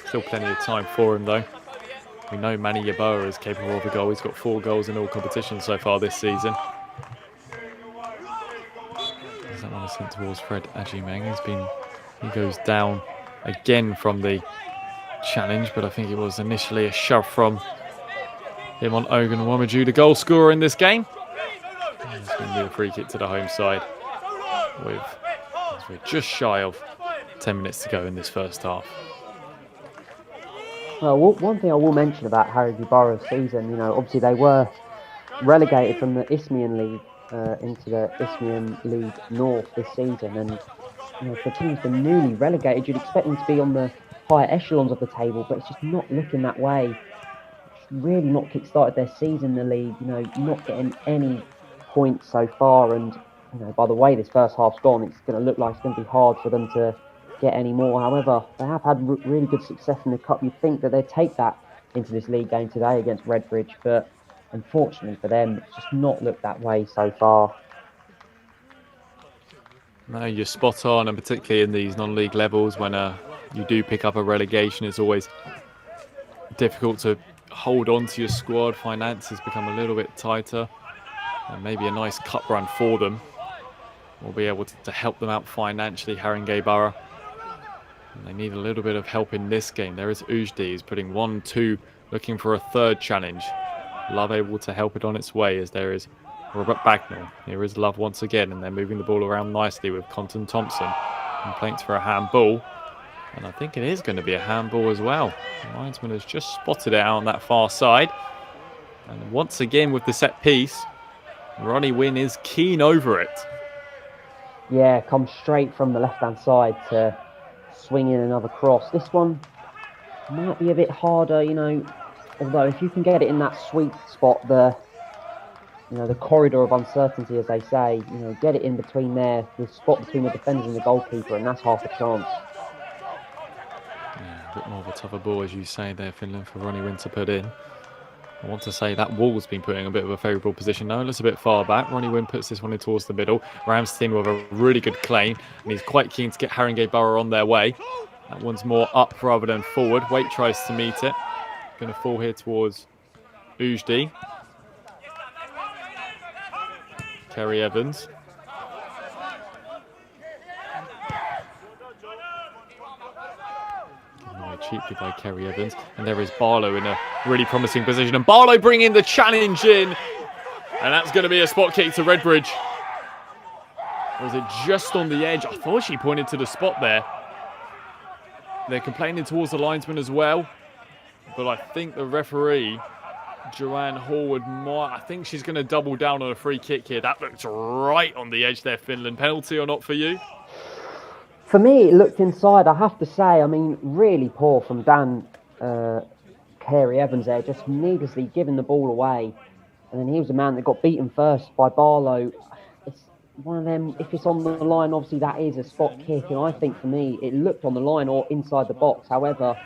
Still plenty of time for him though. We know Manny Yeboah is capable of a goal. He's got 4 goals in all competitions so far this season. Is that one sent towards Fred Ajimeng? He goes down again from the challenge, but I think it was initially a shove from him on Ogun Wamaju, the goal scorer in this game. It's going to be a free kick to the home side as we're just shy of 10 minutes to go in this first half. Well, one thing I will mention about Haringey Borough's season, obviously they were relegated from the Isthmian League into the Isthmian League North this season, and for teams that are newly relegated, you'd expect them to be on the higher echelons of the table, but it's just not looking that way. It's really not kick-started their season in the league, not getting any points so far, and by the way this first half's gone, it's going to look like it's going to be hard for them to get any more. However, they have had really good success in the cup. You'd think that they'd take that into this league game today against Redbridge, but unfortunately for them, it's just not looked that way so far. No, you're spot on, and particularly in these non-league levels, when you do pick up a relegation, it's always difficult to hold on to your squad. Finances become a little bit tighter, and maybe a nice cup run for them will be able to help them out financially, Haringey Borough. And they need a little bit of help in this game. There is Ujdi, who's putting 1-2, looking for a third challenge. Love able to help it on its way, as there is Robert Bagnall. Here is Love once again, and they're moving the ball around nicely with Compton Thompson. Complaints for a handball, and I think it is going to be a handball as well. The linesman has just spotted it out on that far side. And once again with the set piece, Ronnie Wynn is keen over it. Yeah, comes straight from the left-hand side to swing in another cross. This one might be a bit harder, although if you can get it in that sweet spot, the corridor of uncertainty, as they say, get it in between there, the spot between the defenders and the goalkeeper, and that's half a chance. Yeah, a bit more of a tougher ball, as you say there, Finland, for Ronnie Wynn to put in. I want to say that wall's been put in a bit of a favourable position now. It looks a bit far back. Ronnie Wynn puts this one in towards the middle. Ramstein with a really good claim, and he's quite keen to get Haringey Borough on their way. That one's more up rather than forward. Waite tries to meet it. Going to fall here towards Ujdi. Kerry Evans. Cheaply by Kerry Evans, and there is Barlow in a really promising position, and Barlow bringing the challenge in, and that's going to be a spot kick to Redbridge. Or is it just on the edge? I thought she pointed to the spot there. They're complaining towards the linesman as well, but I think the referee, Joanne Horwood, I think she's going to double down on a free kick here. That looked right on the edge there, Finland. Penalty or not for you? For me, it looked inside, I have to say. I mean, really poor from Dan Carey Evans there, just needlessly giving the ball away. And then he was the man that got beaten first by Barlow. It's one of them, if it's on the line, obviously that is a spot kick. And I think for me, it looked on the line or inside the box. However,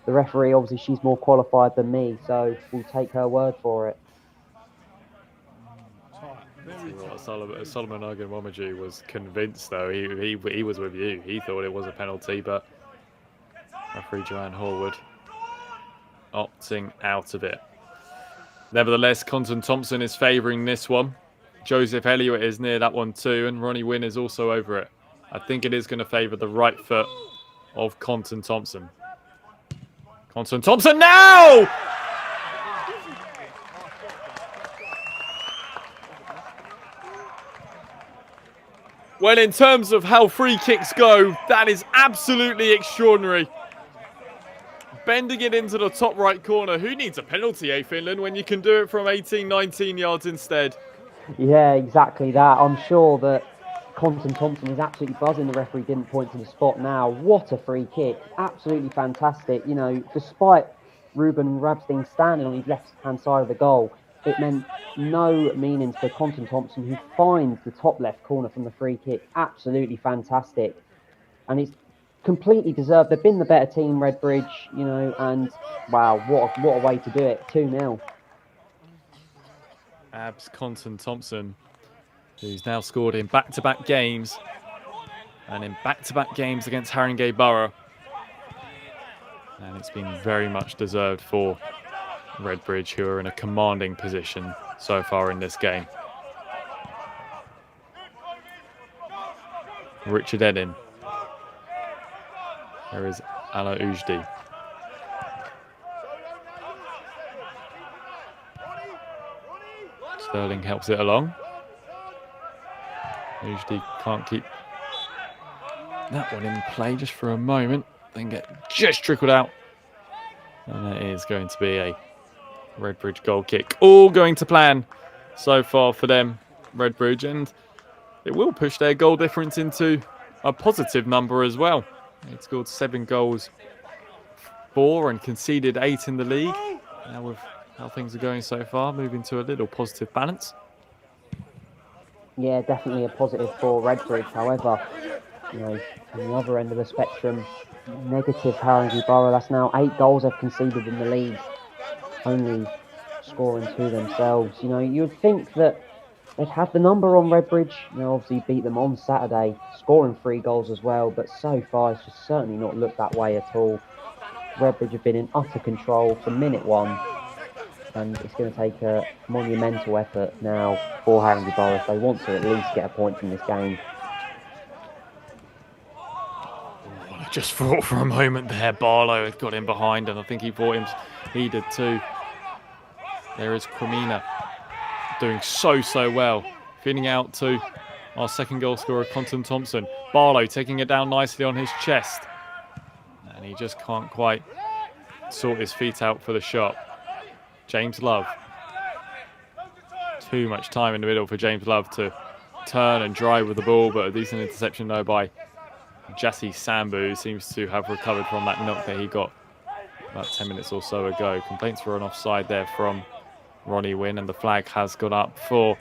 the referee, obviously she's more qualified than me, so we'll take her word for it. Solomon Ogunwamaju was convinced, though. He was with you. He thought it was a penalty, but referee Joanne Horwood opting out of it. Nevertheless, Compton Thompson is favouring this one. Joseph Elliott is near that one too, and Ronnie Wynn is also over it. I think it is going to favour the right foot of Compton Thompson. Compton Thompson now! Well, in terms of how free kicks go, that is absolutely extraordinary. Bending it into the top right corner. Who needs a penalty, Finland, when you can do it from 18, 19 yards instead? Yeah, exactly that. I'm sure that Compton Thompson is absolutely buzzing the referee didn't point to the spot now. What a free kick. Absolutely fantastic. You know, despite Ruben Rabstein standing on his left-hand side of the goal, it meant no meaning to Compton Thompson, who finds the top left corner from the free kick. Absolutely fantastic. And it's completely deserved. They've been the better team, Redbridge, you know, and wow, what a way to do it. 2-0. Abs Compton Thompson, who's now scored in back-to-back games and in back-to-back games against Haringey Borough. And it's been very much deserved for Redbridge, who are in a commanding position so far in this game. Richard Eddin. There is Ala Ujdi. Sterling helps it along. Ujdi can't keep that one in play just for a moment. Then get just trickled out. And it is going to be a Redbridge goal kick. All going to plan so far for them, Redbridge. And it will push their goal difference into a positive number as well. They've scored 7 goals, 4 and conceded 8 in the league. Now with how things are going so far, moving to a little positive balance. Yeah, definitely a positive for Redbridge. However, you know, on the other end of the spectrum, negative Haringey Borough. That's now 8 goals they've conceded in the league, only scoring 2 themselves. You know, you would think that they'd have the number on Redbridge. You know, obviously beat them on Saturday, scoring 3 goals as well. But so far, it's just certainly not looked that way at all. Redbridge have been in utter control from minute 1. And it's going to take a monumental effort now for Haringey Borough if they want to at least get a point from this game. I just thought for a moment there Barlow had got in behind, and I think he did too. There is Cremina doing so well. Feeding out to our second goal scorer, Conton Thompson. Barlow taking it down nicely on his chest. And he just can't quite sort his feet out for the shot. James Love. Too much time in the middle for James Love to turn and drive with the ball, but a decent interception though by Jassy Sambu, who seems to have recovered from that knock that he got about 10 minutes or so ago. Complaints for an offside there from Ronnie Wynn, and the flag has gone up for,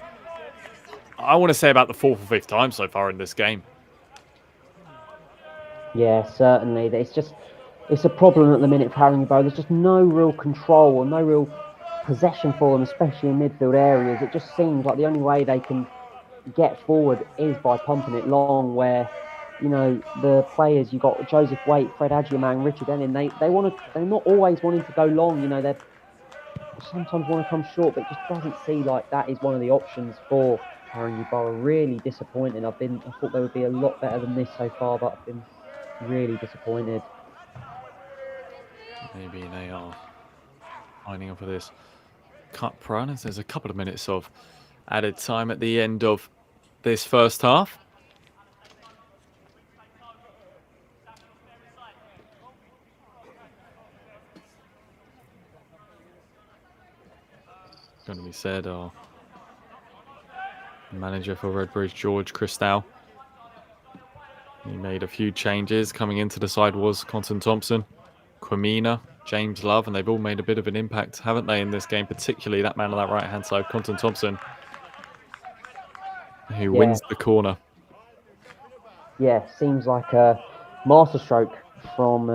I want to say, about the 4th or 5th time so far in this game. Yeah, certainly. It's a problem at the minute for Haringey Borough. There's just no real control or no real possession for them, especially in midfield areas. It just seems like the only way they can get forward is by pumping it long, where, you know, the players, you've got Joseph Waite, Fred Adjumang, Richard Ennin, they're not always wanting to go long. You know, they sometimes want to come short, but it just doesn't seem like that is one of the options for Haringey Borough. Really disappointing. I thought they would be a lot better than this so far, but I've been really disappointed. Maybe they are lining up for this cut run, as there's a couple of minutes of added time at the end of this first half. Going to be said, our manager for Redbridge, George Christou, he made a few changes. Coming into the side was Conton Thompson, Cremina, James Love, and they've all made a bit of an impact, haven't they, in this game, particularly that man on that right-hand side, Conton Thompson, who wins the corner. Yeah, seems like a masterstroke from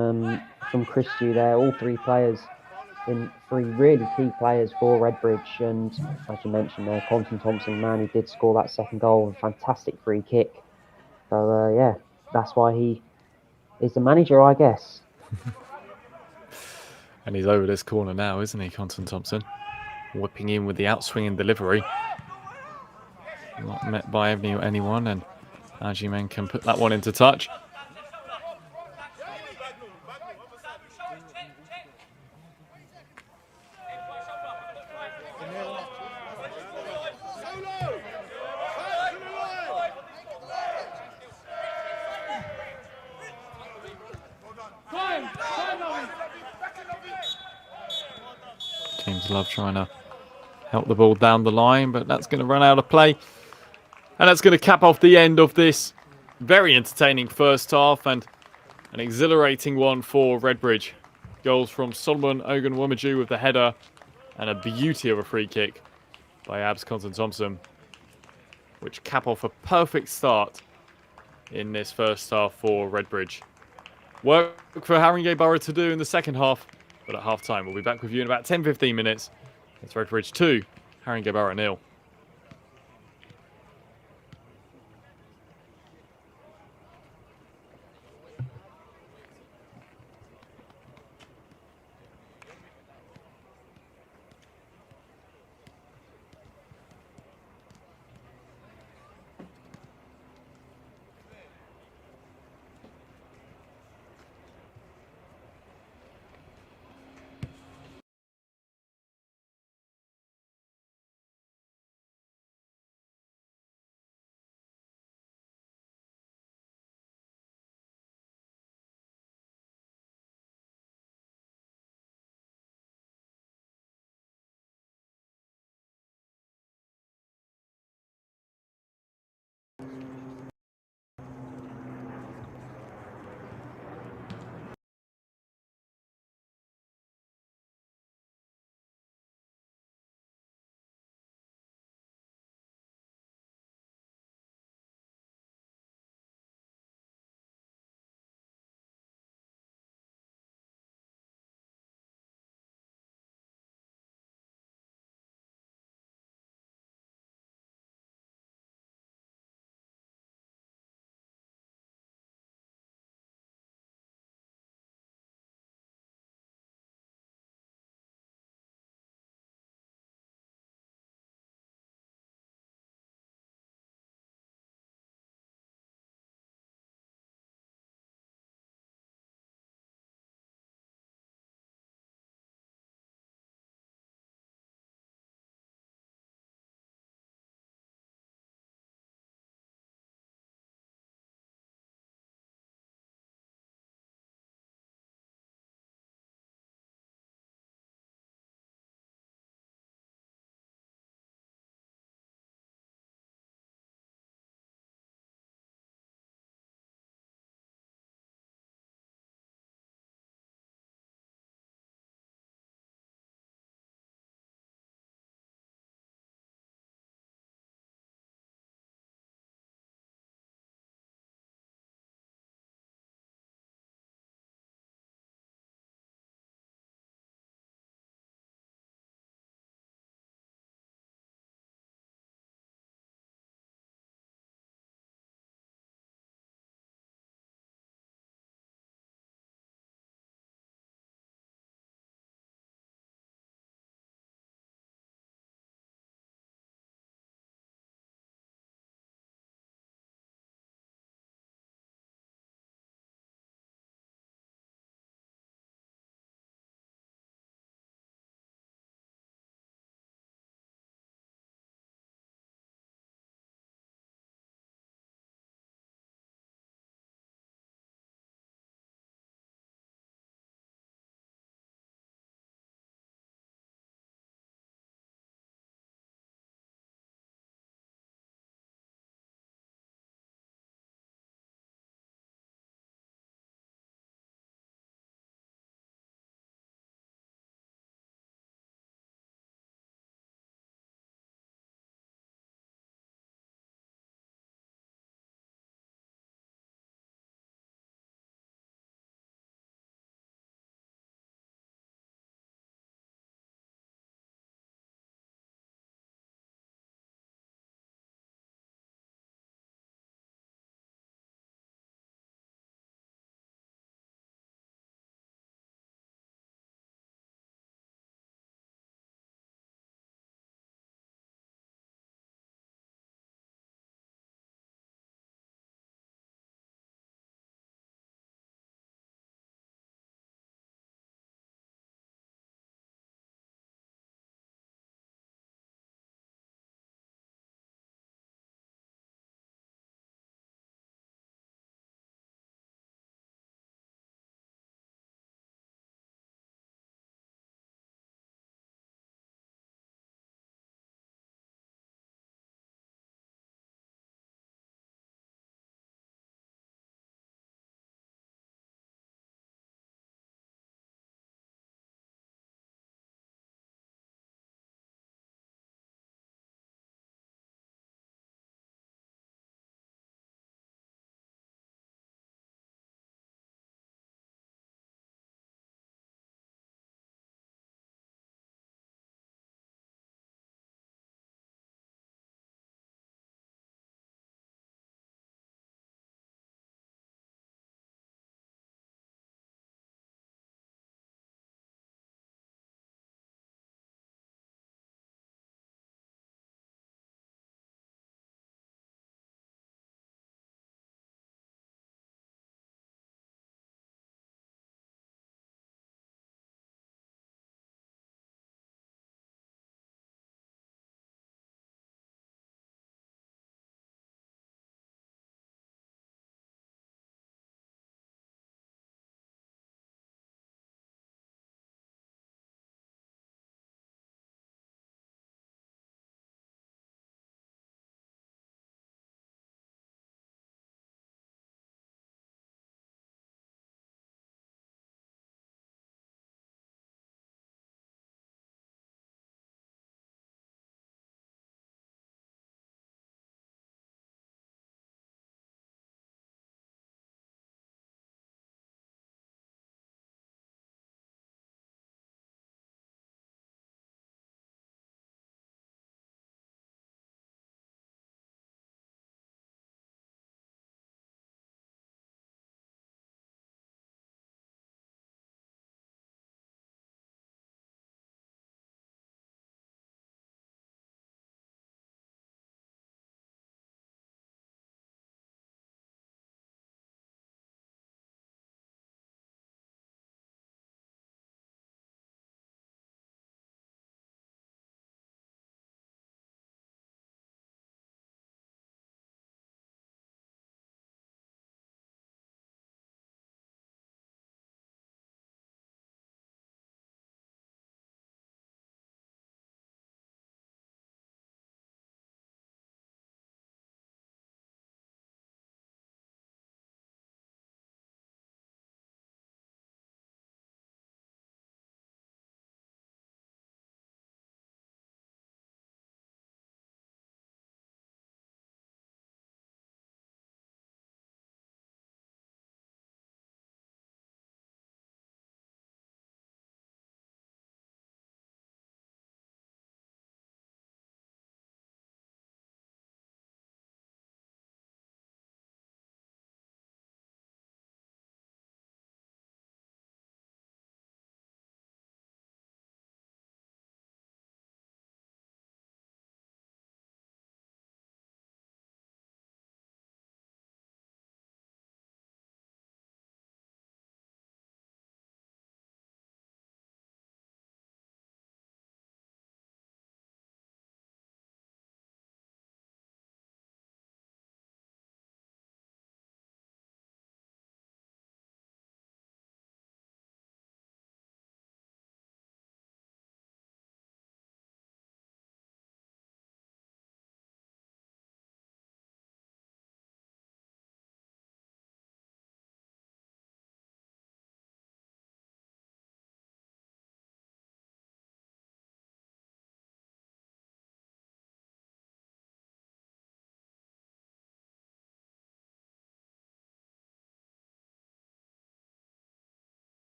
Christou there. All 3 players, been 3 really key players for Redbridge, and as you mentioned there, Conton Thompson, man, he did score that second goal, a fantastic free kick. So yeah, that's why he is the manager, I guess. And he's over this corner now, isn't he, Conton Thompson? Whipping in with the outswinging delivery. Not met by anyone, and Ajiman can put that one into touch. James Love trying to help the ball down the line, but that's going to run out of play. And that's going to cap off the end of this very entertaining first half, and an exhilarating one for Redbridge. Goals from Solomon Ogunwumaju with the header, and a beauty of a free kick by Abs Conton Thompson, which cap off a perfect start in this first half for Redbridge. Work for Haringey Borough to do in the second half, but at half time we'll be back with you in about 10-15 minutes. It's Redbridge 2, Haringey Borough 0.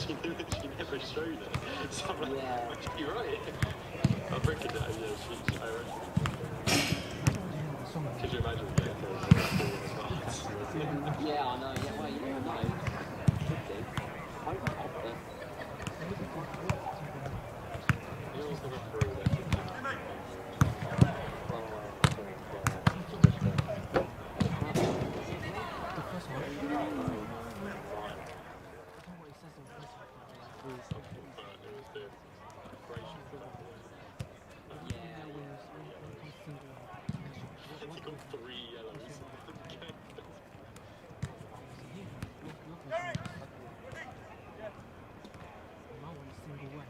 she never showed it. So I'm like, Yeah. you're right. I'll break it down. Yeah, I reckon. Could you imagine getting those Yeah, I know. Yeah, well, you never know. Could do. Hope not, but... You always have a free that you can. The first one. I don't know what he says on Facebook. But it was the operation for that one. Yeah, when it comes to single. He got 3 yellows. My one is single way.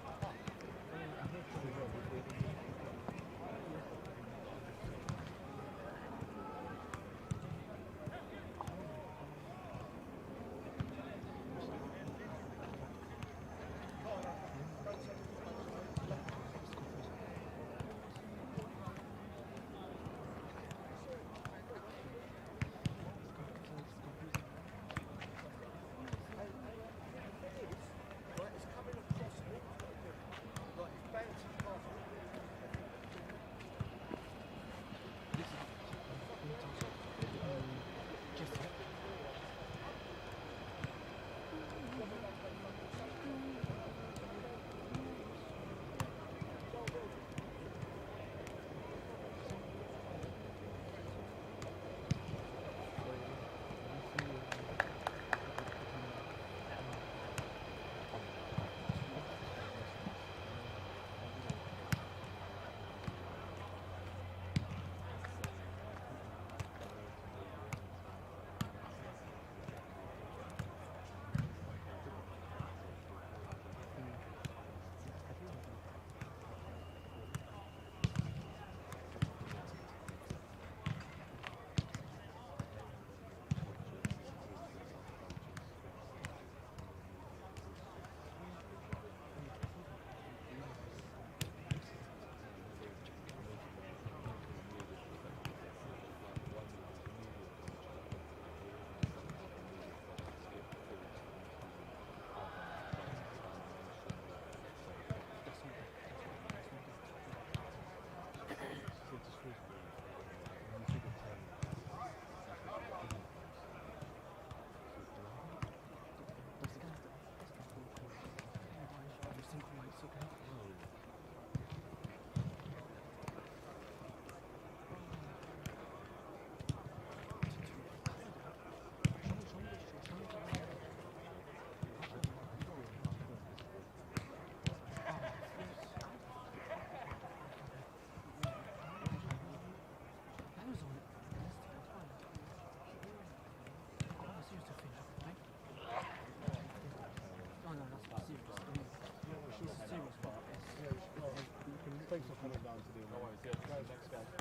Thanks for coming down today. No worries. Yeah, next guy. If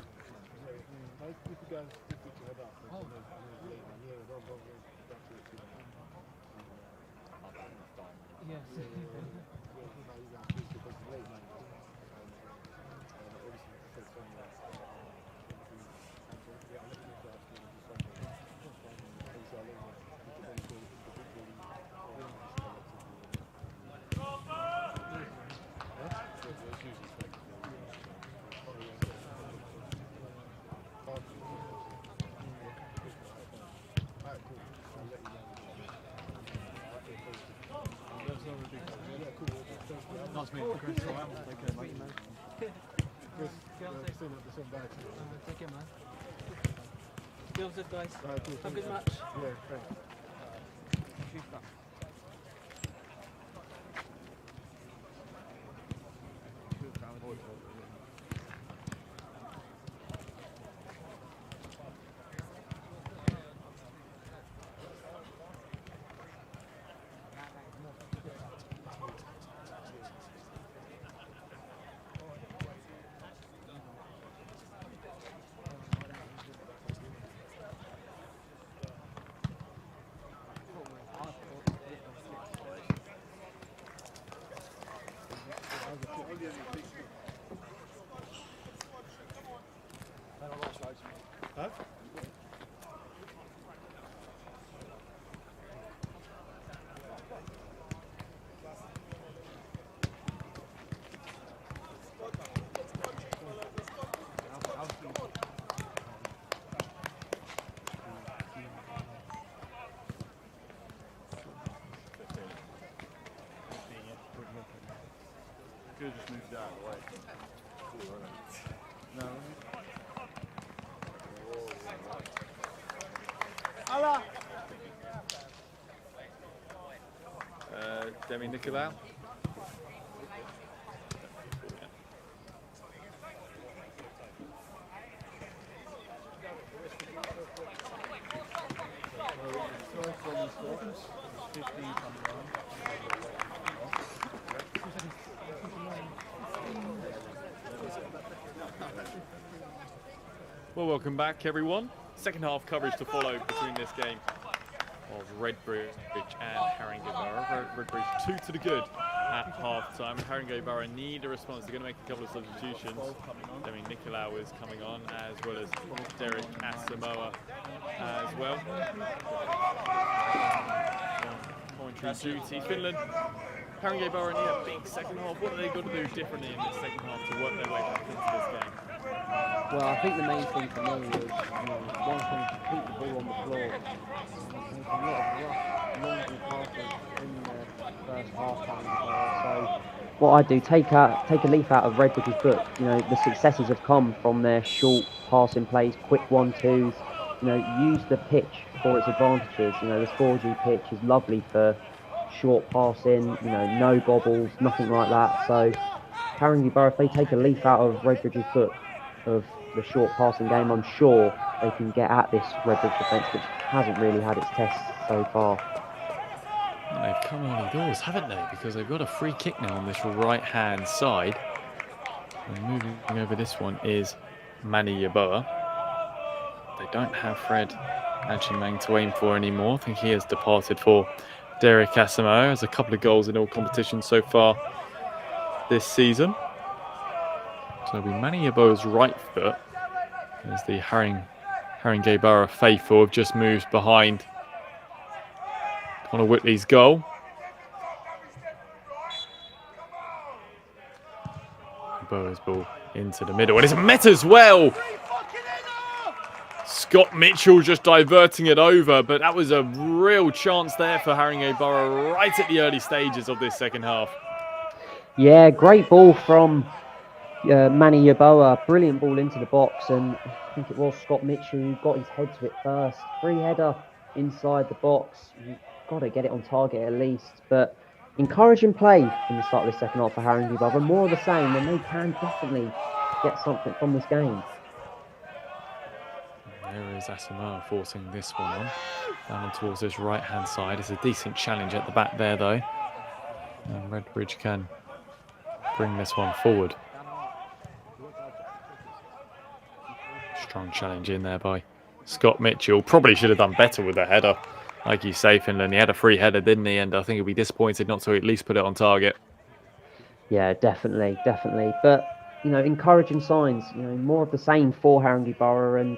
you guys if you head up, I know it's late, man. Yeah, don't go back to it too much. Yes. Yeah, you guys choose because it's late, man. Obviously, it's on yeah, I'll let you know after you do something. Obviously, I'll let you know. Nice meeting Chris. All right, take care, mate. Chris, Take care, man. Feels good, guys. Cool. Have a good match. Yeah, thanks. Huh? should have just moved it out of the way. No. Demi Nicolau. Well, welcome back, everyone. Second half coverage to follow between this game of Redbridge and Haringey Borough. Redbridge 2 to the good at half time. Haringey Borough need a response. They're going to make a couple of substitutions. Demi Nicolau is coming on, as well as Derek Asamoah as well. Commentary duty. Finland, Haringey Borough need a big second half. What are they going to do differently in this second half to work their way back into this game? Well, I think the main thing for me is, one thing to keep the ball on the floor. There's a lot of rough, long passes in the first half time. So what I do, take a leaf out of Redbridge's book. The successes have come from their short passing plays, quick 1-2s. Use the pitch for its advantages. This 4G pitch is lovely for short passing. No bobbles, nothing like that. So Haringey Borough, if they take a leaf out of Redbridge's book of the short passing game, I'm sure they can get at this Redbridge defence, which hasn't really had its test so far. They've come early doors, haven't they? Because they've got a free kick now on this right-hand side. And moving over this one is Manny Yeboah. They don't have Fred Achimang to aim for anymore. I think he has departed for Derek Asamoah. Has a couple of goals in all competitions so far this season. So it'll be Manny Yeboah's right foot as the Haringey Borough faithful have just moved behind Connor Whitley's goal. Yeboah's ball into the middle, and it's met as well. Scott Mitchell just diverting it over, but that was a real chance there for Haringey Borough right at the early stages of this second half. Yeah, great ball from Manny Yeboah, brilliant ball into the box, and I think it was Scott Mitchell who got his head to it first. Free header inside the box. You've got to get it on target at least, but encouraging play in the start of the second half for Haringey Borough. More of the same, and they can definitely get something from this game. There is Asamoah forcing this one on, down towards this right-hand side. It's a decent challenge at the back there, though. And Redbridge can bring this one forward. Strong challenge in there by Scott Mitchell. Probably should have done better with the header. Like you say, Finland, he had a free header, didn't he? And I think he'll be disappointed not to at least put it on target. Yeah, definitely. But, encouraging signs, more of the same for Haringey Borough, and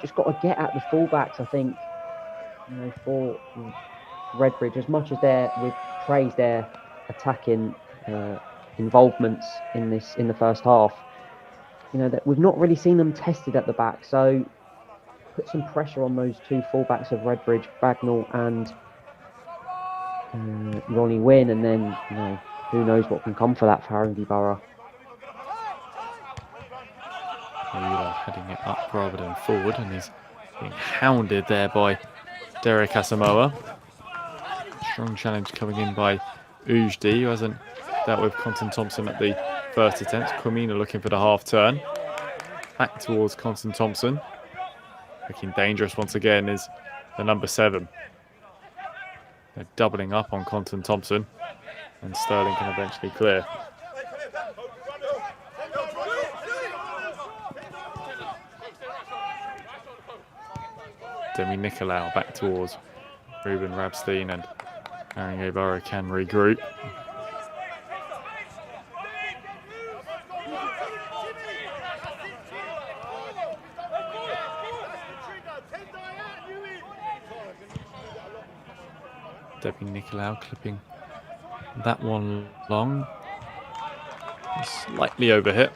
just got to get at the fullbacks, I think, for Redbridge. As much as we've praised their attacking involvements in the first half, that we've not really seen them tested at the back. So put some pressure on those two fullbacks of Redbridge, Bagnall and Ronnie Wynn, and then who knows what can come for that for Haringey Borough. Wheeler heading it up rather than forward, and he's being hounded there by Derek Asamoah. Strong challenge coming in by Ujdi, who hasn't dealt with Conton Thompson at the first attempt. Kwamina looking for the half turn. Back towards Conton Thompson. Looking dangerous once again is the number 7. They're doubling up on Conton Thompson, and Sterling can eventually clear. Demi Nicolau back towards Ruben Rabstein, and Haringey Borough can regroup. Demi Nicolau clipping that one long. Slightly overhit.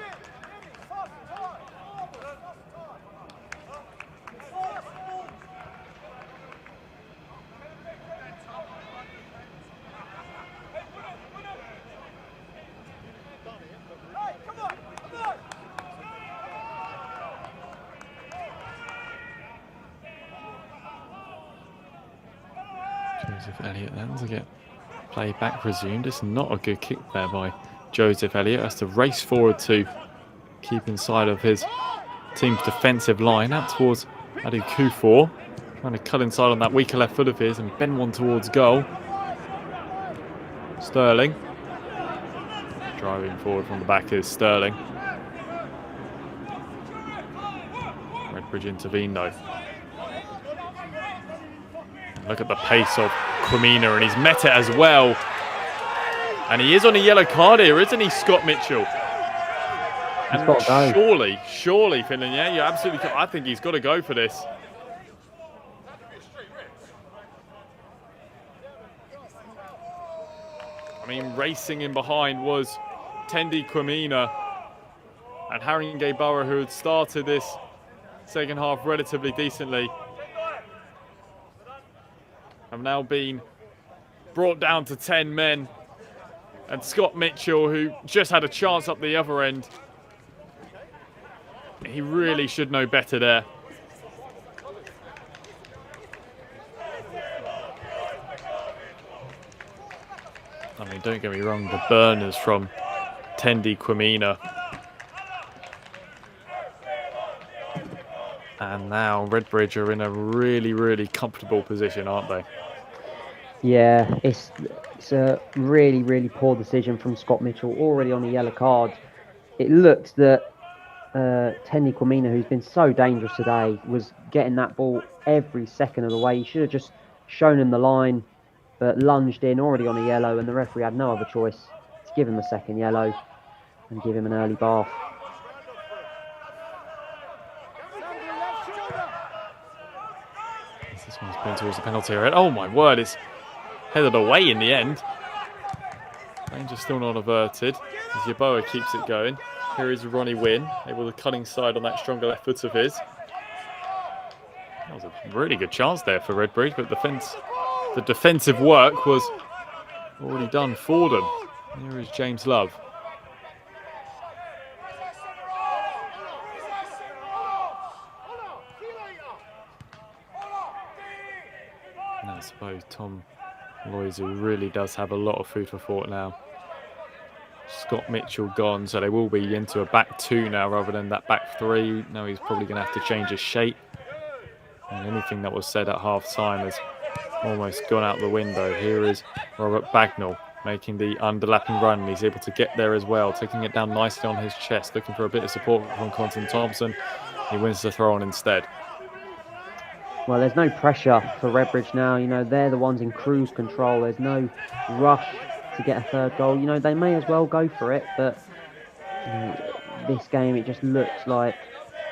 Joseph Elliott then to get play back resumed. It's not a good kick there by Joseph Elliott. Has to race forward to keep inside of his team's defensive line. Out towards Adu Kufor. Trying to cut inside on that weaker left foot of his and bend one towards goal. Sterling. Driving forward from the back is Sterling. Redbridge intervened though. Look at the pace of Quamina, and he's met it as well. And he is on a yellow card here, isn't he, Scott Mitchell? He's got to go. Surely, Finland, yeah, you absolutely. I think he's got to go for this. I mean, racing in behind was Tendi Quamina and Haringey Borough, who had started this second half relatively decently, have now been brought down to 10 men. And Scott Mitchell, who just had a chance up the other end, he really should know better there. I mean, don't get me wrong, the burners from Tendi Quamina. And now Redbridge are in a really, really comfortable position, aren't they? Yeah, it's a really, really poor decision from Scott Mitchell, already on a yellow card. It looked that Tendi Quamina, who's been so dangerous today, was getting that ball every second of the way. He should have just shown him the line, but lunged in already on a yellow, and the referee had no other choice to give him a second yellow and give him an early bath. This one's been towards the penalty area. Oh my word, it's headed away in the end. Danger still not averted as Yeboah keeps it going. Here is Ronnie Wynn, able to cut inside on that stronger left foot of his. That was a really good chance there for Redbridge, but the defensive work was already done for them. Here is James Love. And I suppose Tom Loizu really does have a lot of food for thought now. Scott Mitchell gone, so they will be into a back two now rather than that back three. Now he's probably going to have to change his shape. And anything that was said at half-time has almost gone out the window. Here is Robert Bagnall making the underlapping run. He's able to get there as well, taking it down nicely on his chest, looking for a bit of support from Quentin Thompson. He wins the throw on instead. Well, there's no pressure for Redbridge now. You know, they're the ones in cruise control. There's no rush to get a third goal. You know, they may as well go for it, but you know, this game, it just looks like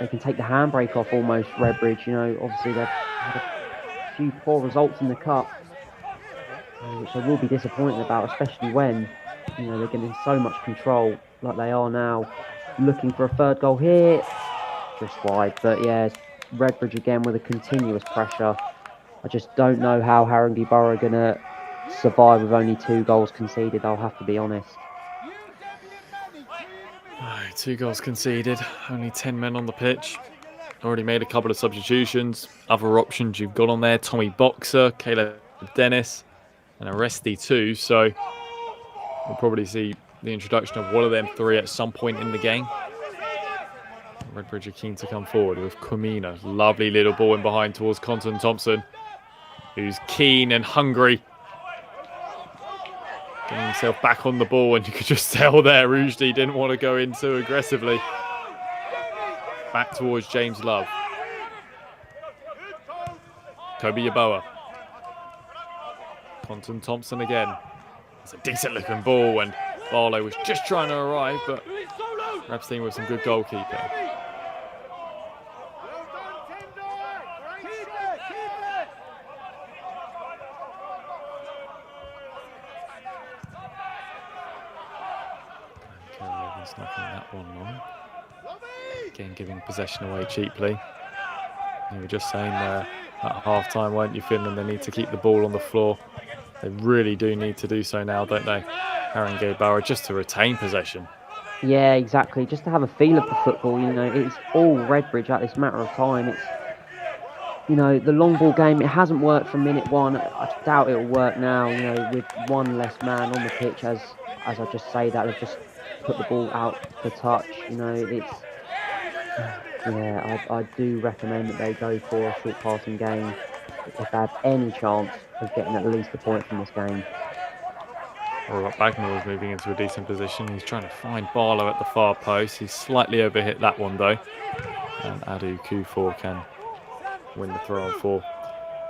they can take the handbrake off almost, Redbridge. You know, obviously they've had a few poor results in the cup, which they will be disappointed about, especially when, you know, they're getting so much control like they are now. Looking for a third goal here, just wide. But yeah, Redbridge again with a continuous pressure. I just don't know how Haringey Borough are going to survive with only 2 goals conceded, I'll have to be honest. 2 goals conceded, only 10 men on the pitch. Already made a couple of substitutions. Other options you've got on there, Tommy Boxer, Caleb Dennis, and Aresti too. So we'll probably see the introduction of one of them 3 at some point in the game. Redbridge are keen to come forward with Quamina. Lovely little ball in behind towards Quentin Thompson, who's keen and hungry. Getting himself back on the ball, and you could just tell there Rujdi didn't want to go in too aggressively. Back towards James Love. Kobe Yeboah. Quentin Thompson again. It's a decent looking ball, and Barlow was just trying to arrive, but Rapstein with some good goalkeeping. Knocking that one long. Again, giving possession away cheaply. You were just saying there at half-time, weren't you, Finland? They need to keep the ball on the floor. They really do need to do so now, don't they? Haringey Borough, just to retain possession. Yeah, exactly. Just to have a feel of the football, you know, it's all Redbridge at this matter of time. you know, the long ball game, it hasn't worked from minute one. I doubt it will work now, you know, with one less man on the pitch. As I just say that, they've just put the ball out for touch. You know, it's, yeah, I do recommend that they go for a short passing game if they have any chance of getting at least a point from this game. Robert Bagnall is moving into a decent position. He's trying to find Barlow at the far post. He's slightly overhit that one though. And Adu Kufor can win the throw for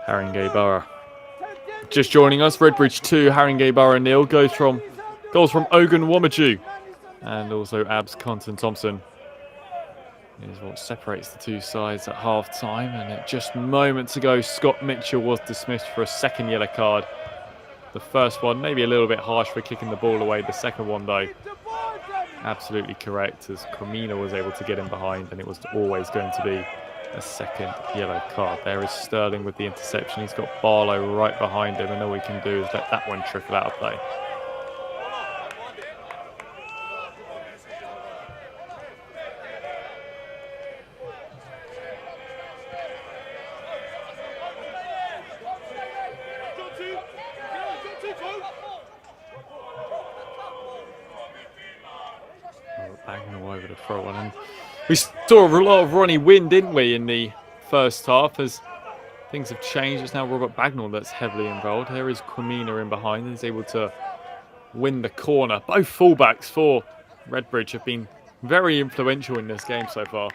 Haringey Borough. Just joining us, Redbridge 2, Haringey Borough 0. Goals from Ogun Womaju and also Abs Conton Thompson is what separates the two sides at half time. And just moments ago, Scott Mitchell was dismissed for a second yellow card. The first one maybe a little bit harsh for kicking the ball away. The second one though, absolutely correct, as Cremina was able to get in behind, and it was always going to be a second yellow card. There is Sterling with the interception. He's got Barlow right behind him, and all we can do is let that one trickle out of play. Bagnall over the throw one, and we saw a lot of Ronnie Wynn, didn't we, in the first half? As things have changed, it's now Robert Bagnall that's heavily involved. Here is Quamina in behind, and he's able to win the corner. Both fullbacks for Redbridge have been very influential in this game so far.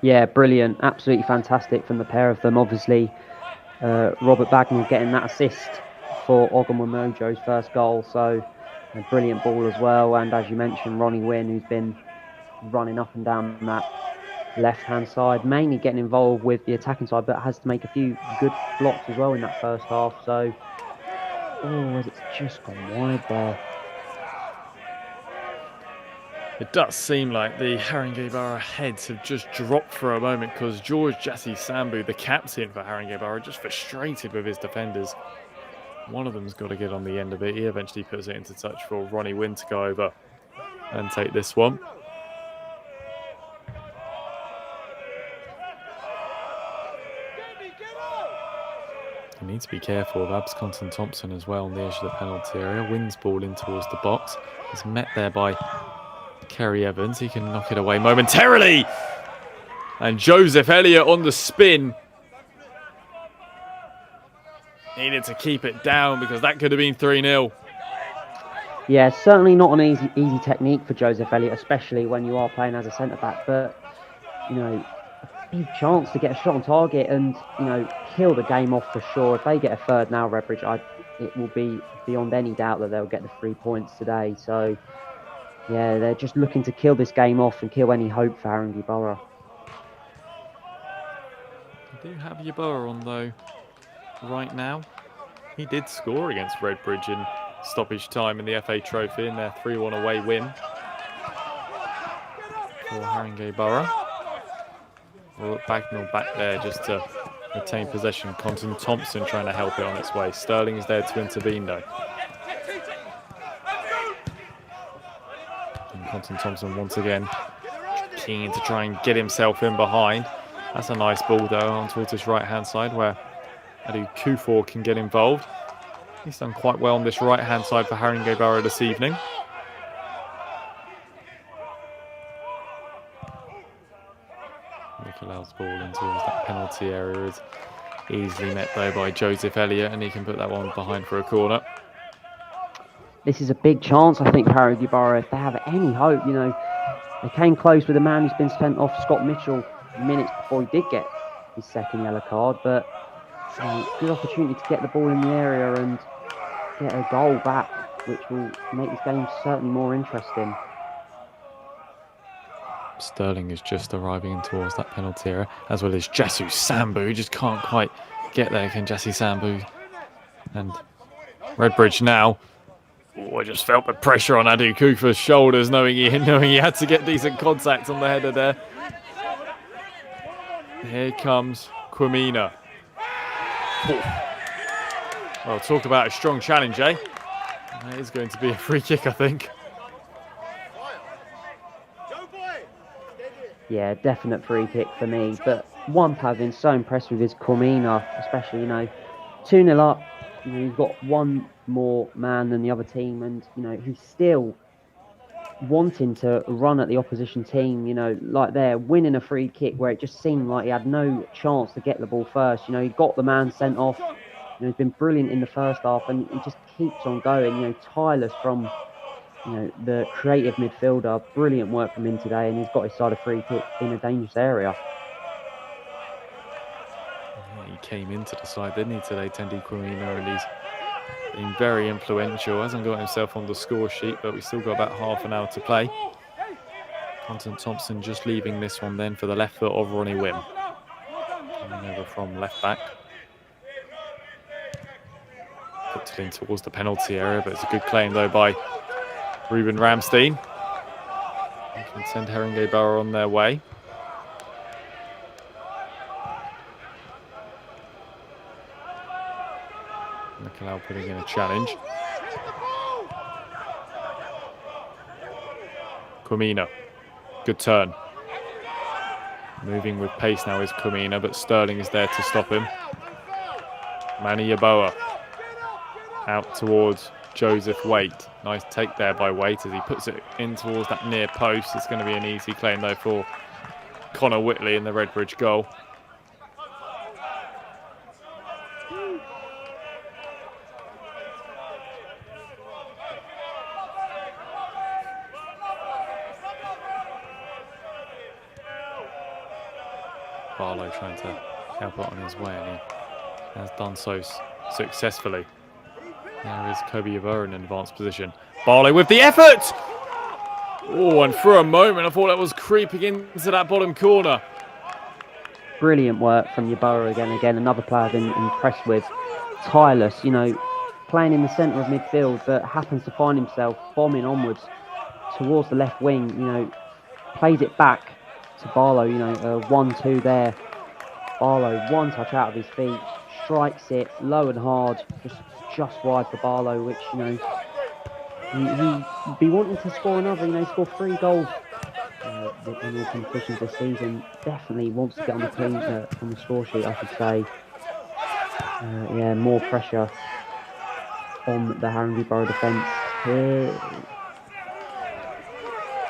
Yeah, brilliant, absolutely fantastic from the pair of them. Obviously, Robert Bagnall getting that assist for Ogun Mojo's first goal, so a brilliant ball as well. And as you mentioned, Ronnie Wynn, who's been running up and down that left-hand side, mainly getting involved with the attacking side, but has to make a few good blocks as well in that first half. So, oh, it's just gone wide there. It does seem like the Haringey Borough heads have just dropped for a moment, because George Jassi Sambu, the captain for Haringey Borough, just frustrated with his defenders. One of them's got to get on the end of it. He eventually puts it into touch for Ronnie Wynn to go over and take this one. You need to be careful of Abs Conton Thompson as well on the edge of the penalty area. Wynn's ball in towards the box. He's met there by Kerry Evans. He can knock it away momentarily. And Joseph Elliott on the spin. Needed to keep it down, because that could have been 3-0. Yeah, certainly not an easy technique for Joseph Elliott, especially when you are playing as a centre-back. But, you know, a big chance to get a shot on target and, you know, kill the game off for sure. If they get a third now, Redbridge, it will be beyond any doubt that they'll get the 3 points today. So, yeah, they're just looking to kill this game off and kill any hope for Haringey Borough. You do have Yeboah on, though, right now. He did score against Redbridge in stoppage time in the FA Trophy in their 3-1 away win for Haringey Borough. Robert Bagnall back there just to retain possession. Conton Thompson trying to help it on its way. Sterling is there to intervene though. And Conton Thompson once again keen to try and get himself in behind. That's a nice ball though on towards his right hand side where Adu Kufor can get involved. He's done quite well on this right hand side for Haringey Borough this evening. Nicoleau's ball in towards that penalty area is easily met though by Joseph Elliott, and he can put that one behind for a corner. This is a big chance, I think, for Haringey Borough. If they have any hope, you know, they came close with a man who's been sent off, Scott Mitchell, minutes before he did get his second yellow card, but good opportunity to get the ball in the area and get a goal back, which will make this game certainly more interesting. Sterling is just arriving in towards that penalty area, as well as Jassu Sambu. He just can't quite get there, can Jassu Sambu? And Redbridge now. Oh, I just felt the pressure on Adu Kufa's shoulders, knowing he had to get decent contact on the header there. Here comes Quamina. Well, talk about a strong challenge, eh? That is going to be a free kick, I think. Yeah, definite free kick for me. But one player I've been so impressed with is Cormina, especially, 2-0 up. You've got one more man than the other team, and, he's still wanting to run at the opposition team, like they're winning a free kick where it just seemed like he had no chance to get the ball first. He got the man sent off. He's been brilliant in the first half, and he just keeps on going. Tireless from, the creative midfielder. Brilliant work from him today, and he's got his side a free kick in a dangerous area. Yeah, he came into the side, didn't he, today, Tendi Kwamina, and he's been very influential. Hasn't got himself on the score sheet, but we've still got about half an hour to play. Content Thompson just leaving this one then for the left foot of Ronnie Wim. Coming over from left back. Puts it in towards the penalty area, but it's a good claim though by Ruben Ramstein. He can send Haringey Borough on their way. Nicolau putting in a challenge. Kwamina, good turn. Moving with pace now is Kwamina, but Sterling is there to stop him. Manny Yeboah out towards Joseph Waite. Nice take there by Waite as he puts it in towards that near post. It's going to be an easy claim though for Connor Whitley in the Redbridge goal. Barlow trying to help it on his way, and he has done so successfully. There is Kobe Yeboah in an advanced position. Barlow with the effort! Oh, and for a moment I thought that was creeping into that bottom corner. Brilliant work from Yeboah again. Another player I've been impressed with. Tireless, playing in the centre of midfield, but happens to find himself bombing onwards towards the left wing, plays it back to Barlow, 1-2 there. Barlow, one touch out of his feet, strikes it low and hard, just wide for Barlow, which, he'd be wanting to score another, score 3 goals in all competitions this season. Definitely wants to get on the score sheet, I should say. More pressure on the Haringey Borough defence here.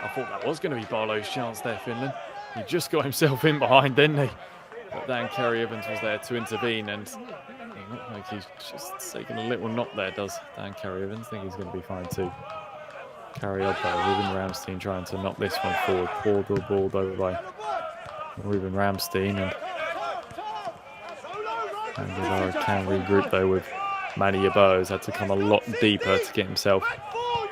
I thought that was going to be Barlow's chance there, Finland. He just got himself in behind, didn't he? But Dan Kerry-Evans was there to intervene, and it looked like he's just taking a little knock there, does Dan Kerry-Evans. I think he's going to be fine too. Carry on by Ruben Ramstein trying to knock this one forward. Poured the ball over by Ruben Ramstein, and Haringey can regroup though with Manny Yeboah, who's had to come a lot deeper to get himself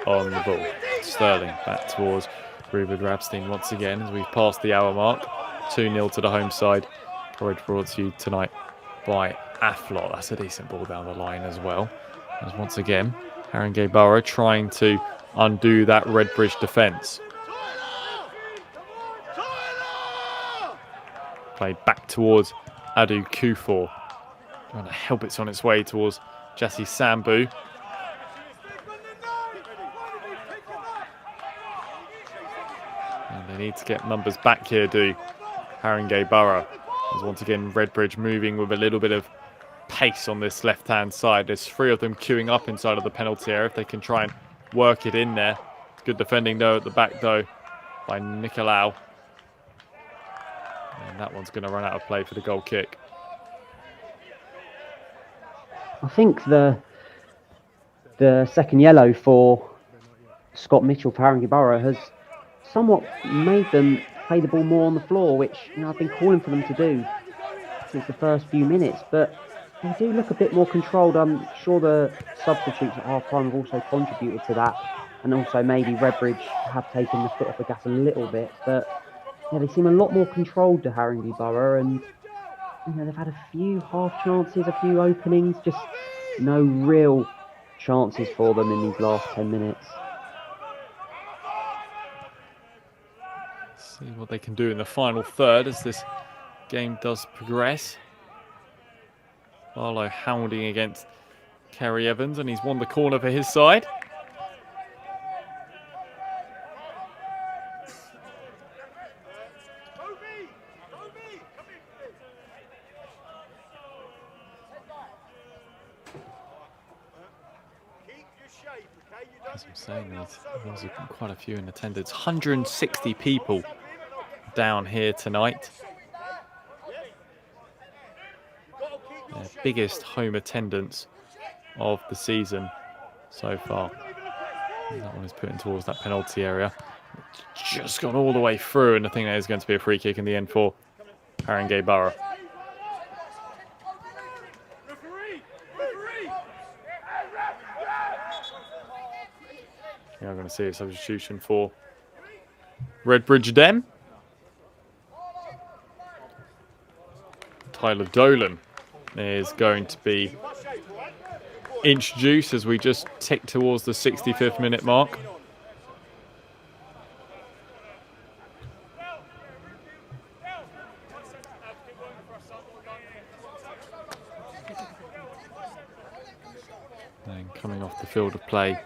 on the ball. Sterling back towards Ruben Ramstein once again as we've passed the hour mark. 2-0 to the home side. Courage brought to you tonight by Aflot. That's a decent ball down the line as well. As once again, Haringey Borough trying to undo that Redbridge defence. Played back towards Adu Kufor. Trying to help it on its way towards Jesse Sambu. And they need to get numbers back here, do Haringey Borough. As once again, Redbridge moving with a little bit of pace on this left-hand side. There's 3 of them queuing up inside of the penalty area if they can try and work it in there. Good defending though at the back though by Nicolau. And that one's going to run out of play for the goal kick. I think the second yellow for Scott Mitchell for Haringey Borough has somewhat made them play the ball more on the floor, which I've been calling for them to do since the first few minutes, but they do look a bit more controlled. I'm sure the substitutes at half-time have also contributed to that, and also maybe Redbridge have taken the foot off the gas a little bit, but they seem a lot more controlled to Haringey Borough, and they've had a few half chances, a few openings, just no real chances for them in these last 10 minutes. See what they can do in the final third as this game does progress. Barlow hounding against Kerry-Evans, and he's won the corner for his side. As I'm saying, there was quite a few in attendance. 160 people down here tonight. Their biggest home attendance of the season so far. And that one is put in towards that penalty area. Just gone all the way through, and I think that is going to be a free kick in the end for Haringey Borough. Yeah, I'm going to see a substitution for Redbridge Dem. Tyler Dolan is going to be introduced as we just tick towards the 65th minute mark. And coming off the field of play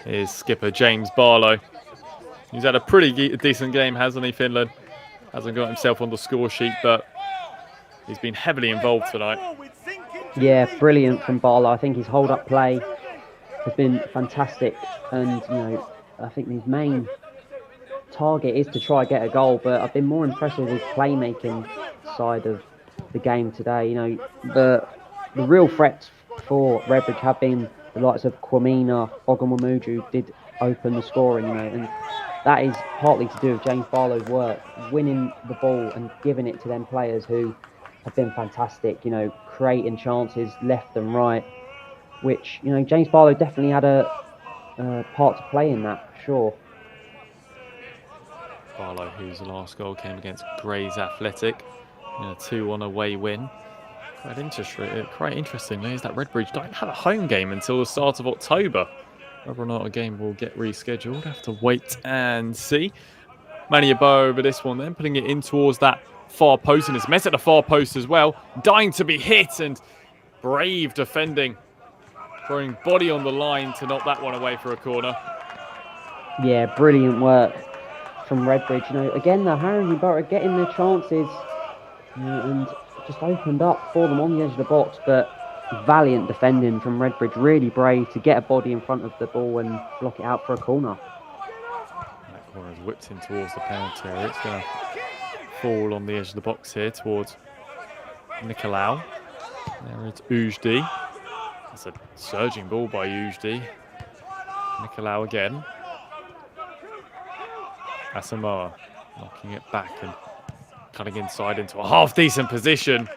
is skipper James Barlow. He's had a pretty decent game, hasn't he, Finland? Hasn't got himself on the score sheet, but he's been heavily involved tonight. Yeah, brilliant from Barlow. I think his hold-up play has been fantastic, and I think his main target is to try and get a goal. But I've been more impressed with his playmaking side of the game today. The real threats for Redbridge have been the likes of Kwamina, Ogunwamuju did open the scoring, and that is partly to do with James Barlow's work, winning the ball and giving it to them players who have been fantastic, creating chances left and right, which, James Barlow definitely had a part to play in that, for sure. Barlow, whose last goal came against Grays Athletic in a 2-1 away win. Quite interestingly is that Redbridge don't have a home game until the start of October. Whether or not a game will get rescheduled, have to wait and see. Manny Yeboah over this one then, putting it in towards that far post, and it's met at the far post as well. Dying to be hit, and brave defending. Throwing body on the line to knock that one away for a corner. Yeah, brilliant work from Redbridge. Again, the Haringey Borough getting their chances and just opened up for them on the edge of the box, but valiant defending from Redbridge, really brave to get a body in front of the ball and block it out for a corner. That corner is whipped in towards the penalty area. It's going to fall on the edge of the box here towards Nicolau. There is Ujdi. That's a surging ball by Ujdi. Nicolau again. Asamoah knocking it back and cutting inside into a half-decent position.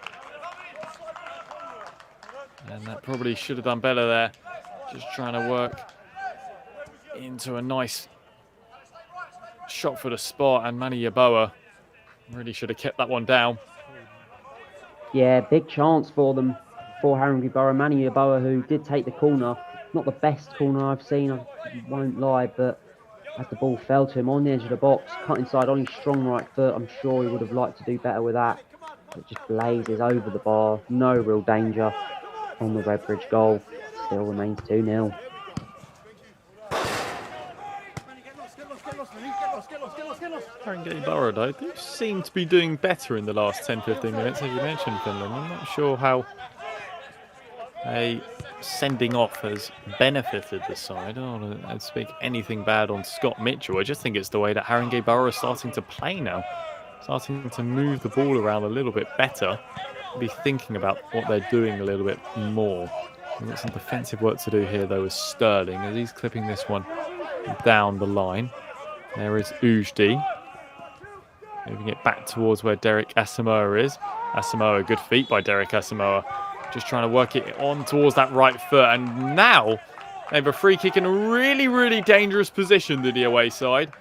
And that probably should have done better there. Just trying to work into a nice shot for the spot, and Manny Yeboah really should have kept that one down. Yeah, big chance for them, for Haringey Borough. Manny Yeboah, who did take the corner. Not the best corner I've seen, I won't lie, but as the ball fell to him on the edge of the box, cut inside on his strong right foot, I'm sure he would have liked to do better with that. It just blazes over the bar, no real danger on the Redbridge goal. Still remains 2-0. Haringey Borough, though, do seem to be doing better in the last 10-15 minutes, as you mentioned, Finland. I'm not sure how a sending off has benefited the side. I don't want to speak anything bad on Scott Mitchell. I just think it's the way that Haringey Borough is starting to play now. Starting to move the ball around a little bit better. Be thinking about what they're doing a little bit more. We've got some defensive work to do here, though, with Sterling, as he's clipping this one down the line. There is Ujdi. Moving it back towards where Derek Asamoah is. Asamoah, good feet by Derek Asamoah. Just trying to work it on towards that right foot. And now they have a free kick in a really, really dangerous position to the away side.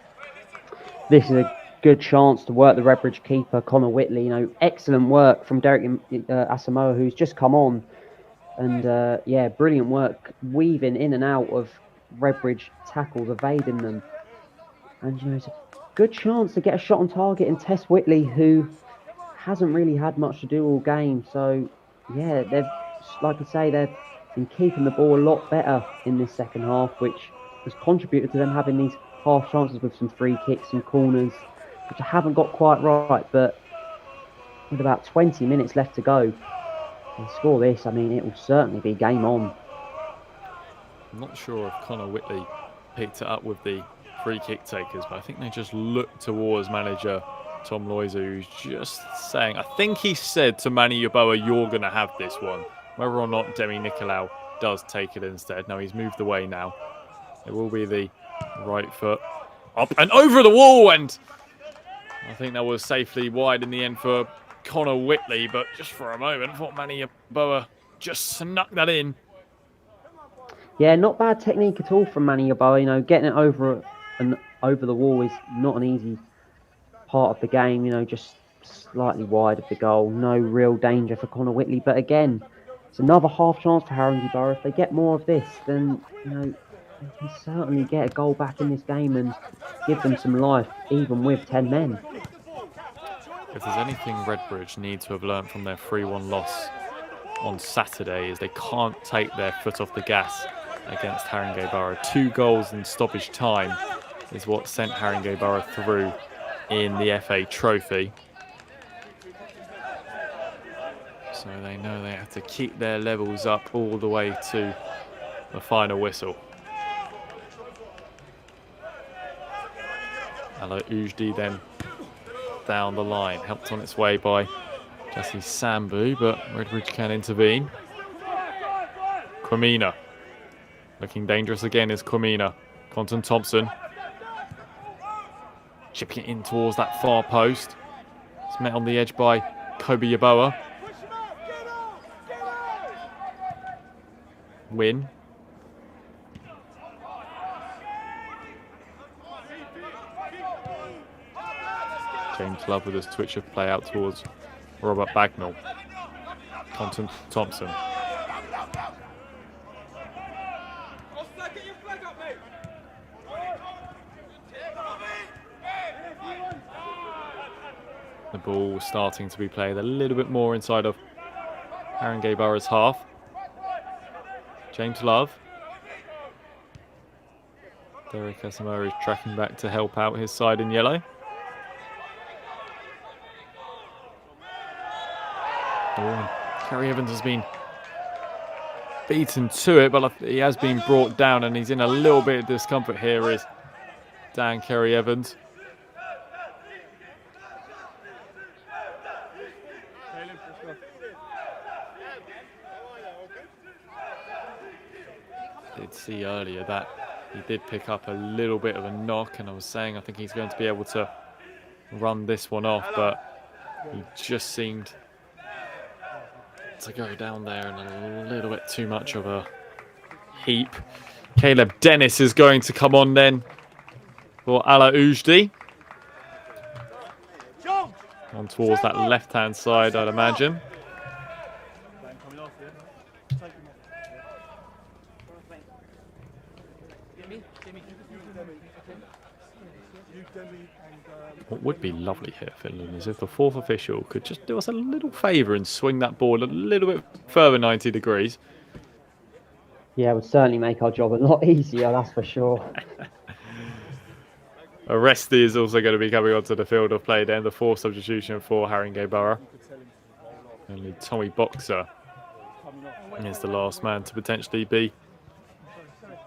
This is a good chance to work the Redbridge keeper, Connor Whitley. Excellent work from Derek Asamoah, who's just come on. And yeah, brilliant work weaving in and out of Redbridge tackles, evading them. And it's a good chance to get a shot on target in Tess Whitley, who hasn't really had much to do all game. So yeah, they've, like I say, they've been keeping the ball a lot better in this second half, which has contributed to them having these half chances with some free kicks and corners, which I haven't got quite right. But with about 20 minutes left to go, they score this, I mean, it will certainly be game on. I'm not sure if Connor Whitley picked it up with the free kick takers, but I think they just looked towards manager Tom Loiser, who's just saying, I think he said to Manny Yeboah, you're going to have this one. Whether or not Demi Nicolau does take it instead. No, he's moved away now. It will be the right foot up and over the wall, and I think that was safely wide in the end for Connor Whitley, but just for a moment, I thought Manny Yeboah just snuck that in. Yeah, not bad technique at all from Manny Yeboah. You know, getting it over and over the wall is not an easy part of the game. You know, just slightly wide of the goal. No real danger for Connor Whitley. But again, it's another half chance for Haringey Borough. If they get more of this, then, you know, they can certainly get a goal back in this game and give them some life, even with 10 men. If there's anything Redbridge need to have learned from their 3-1 loss on Saturday, is they can't take their foot off the gas against Haringey Borough. 2 goals in stoppage time is what sent Haringey Borough through in the FA Trophy. So they know they have to keep their levels up all the way to the final whistle. Hello, Ujdi then down the line, helped on its way by Jesse Sambu, but Redbridge can intervene. Kwamina, looking dangerous again is Kwamina. Quentin Thompson, chipping it in towards that far post. It's met on the edge by Kobe Yeboah. Win. James Love with his twitch of play out towards Robert Bagnall. Quentin Thompson. The ball starting to be played a little bit more inside of Haringey Borough's half. James Love. Derek Asamoah is tracking back to help out his side in yellow. Kerry Evans has been beaten to it, but he has been brought down and he's in a little bit of discomfort here is Dan Kerry Evans. Did see earlier that he did pick up a little bit of a knock, and I was saying I think he's going to be able to run this one off, but he just seemed to go down there in a little bit too much of a heap. Caleb Dennis is going to come on then for Ala Ujdi. On towards that left-hand side, I'd imagine. What would be lovely here, Finland, is if the 4th official could just do us a little favour and swing that ball a little bit further 90 degrees. Yeah, it would certainly make our job a lot easier, that's for sure. Aresti is also going to be coming onto the field of play then, the 4th substitution for Haringey Borough. Only Tommy Boxer is the last man to potentially be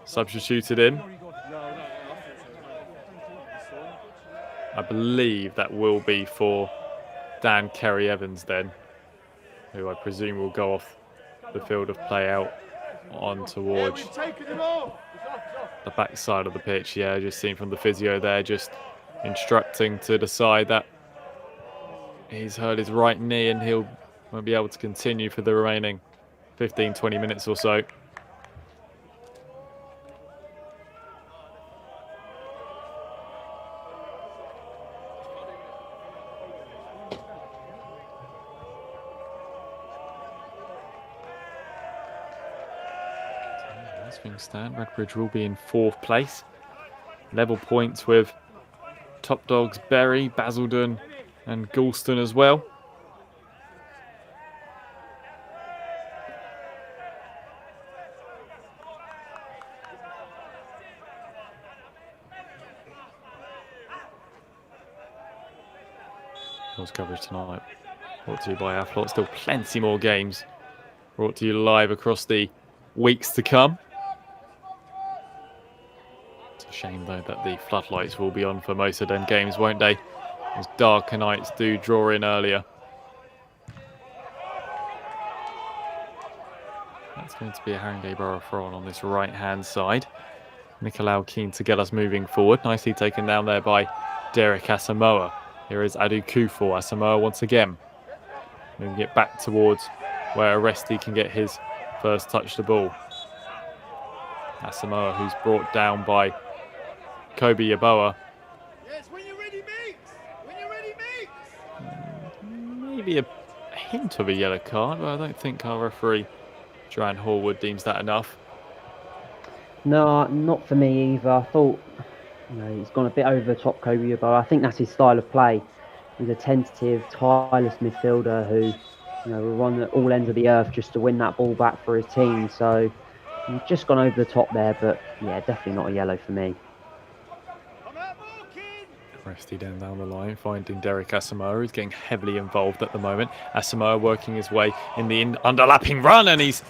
substituted in. I believe that will be for Dan Kerry Evans then, who I presume will go off the field of play out on towards the back side of the pitch. Yeah, just seen from the physio there, just instructing to the side that he's hurt his right knee and he'll won't be able to continue for the remaining 15-20 minutes or so. Stand. Redbridge will be in 4th place. Level points with top dogs Bury, Basildon and Goulston as well. Hills coverage tonight brought to you by Athlot. Still plenty more games brought to you live across the weeks to come. Shame though that the floodlights will be on for most of them games, won't they? As darker nights do draw in earlier. That's going to be a Haringey Borough throw on this right-hand side. Nicolau keen to get us moving forward. Nicely taken down there by Derek Asamoah. Here is Adu Kufuor. Asamoah once again. Moving it back towards where Aresti can get his first touch of the ball. Asamoah, who's brought down by Kobe Yaboa. Yes, when you're ready, mate. When you're ready, mate. Maybe a hint of a yellow card, but I don't think our referee, Joanne Horwood, deems that enough. No, not for me either. I thought, he's gone a bit over the top, Kobe Yaboa. I think that's his style of play. He's a tentative, tireless midfielder who, will run at all ends of the earth just to win that ball back for his team. So he's just gone over the top there, but yeah, definitely not a yellow for me. Aresti down the line, finding Derek Asamoah, who's getting heavily involved at the moment. Asamoah working his way in the underlapping run, and he's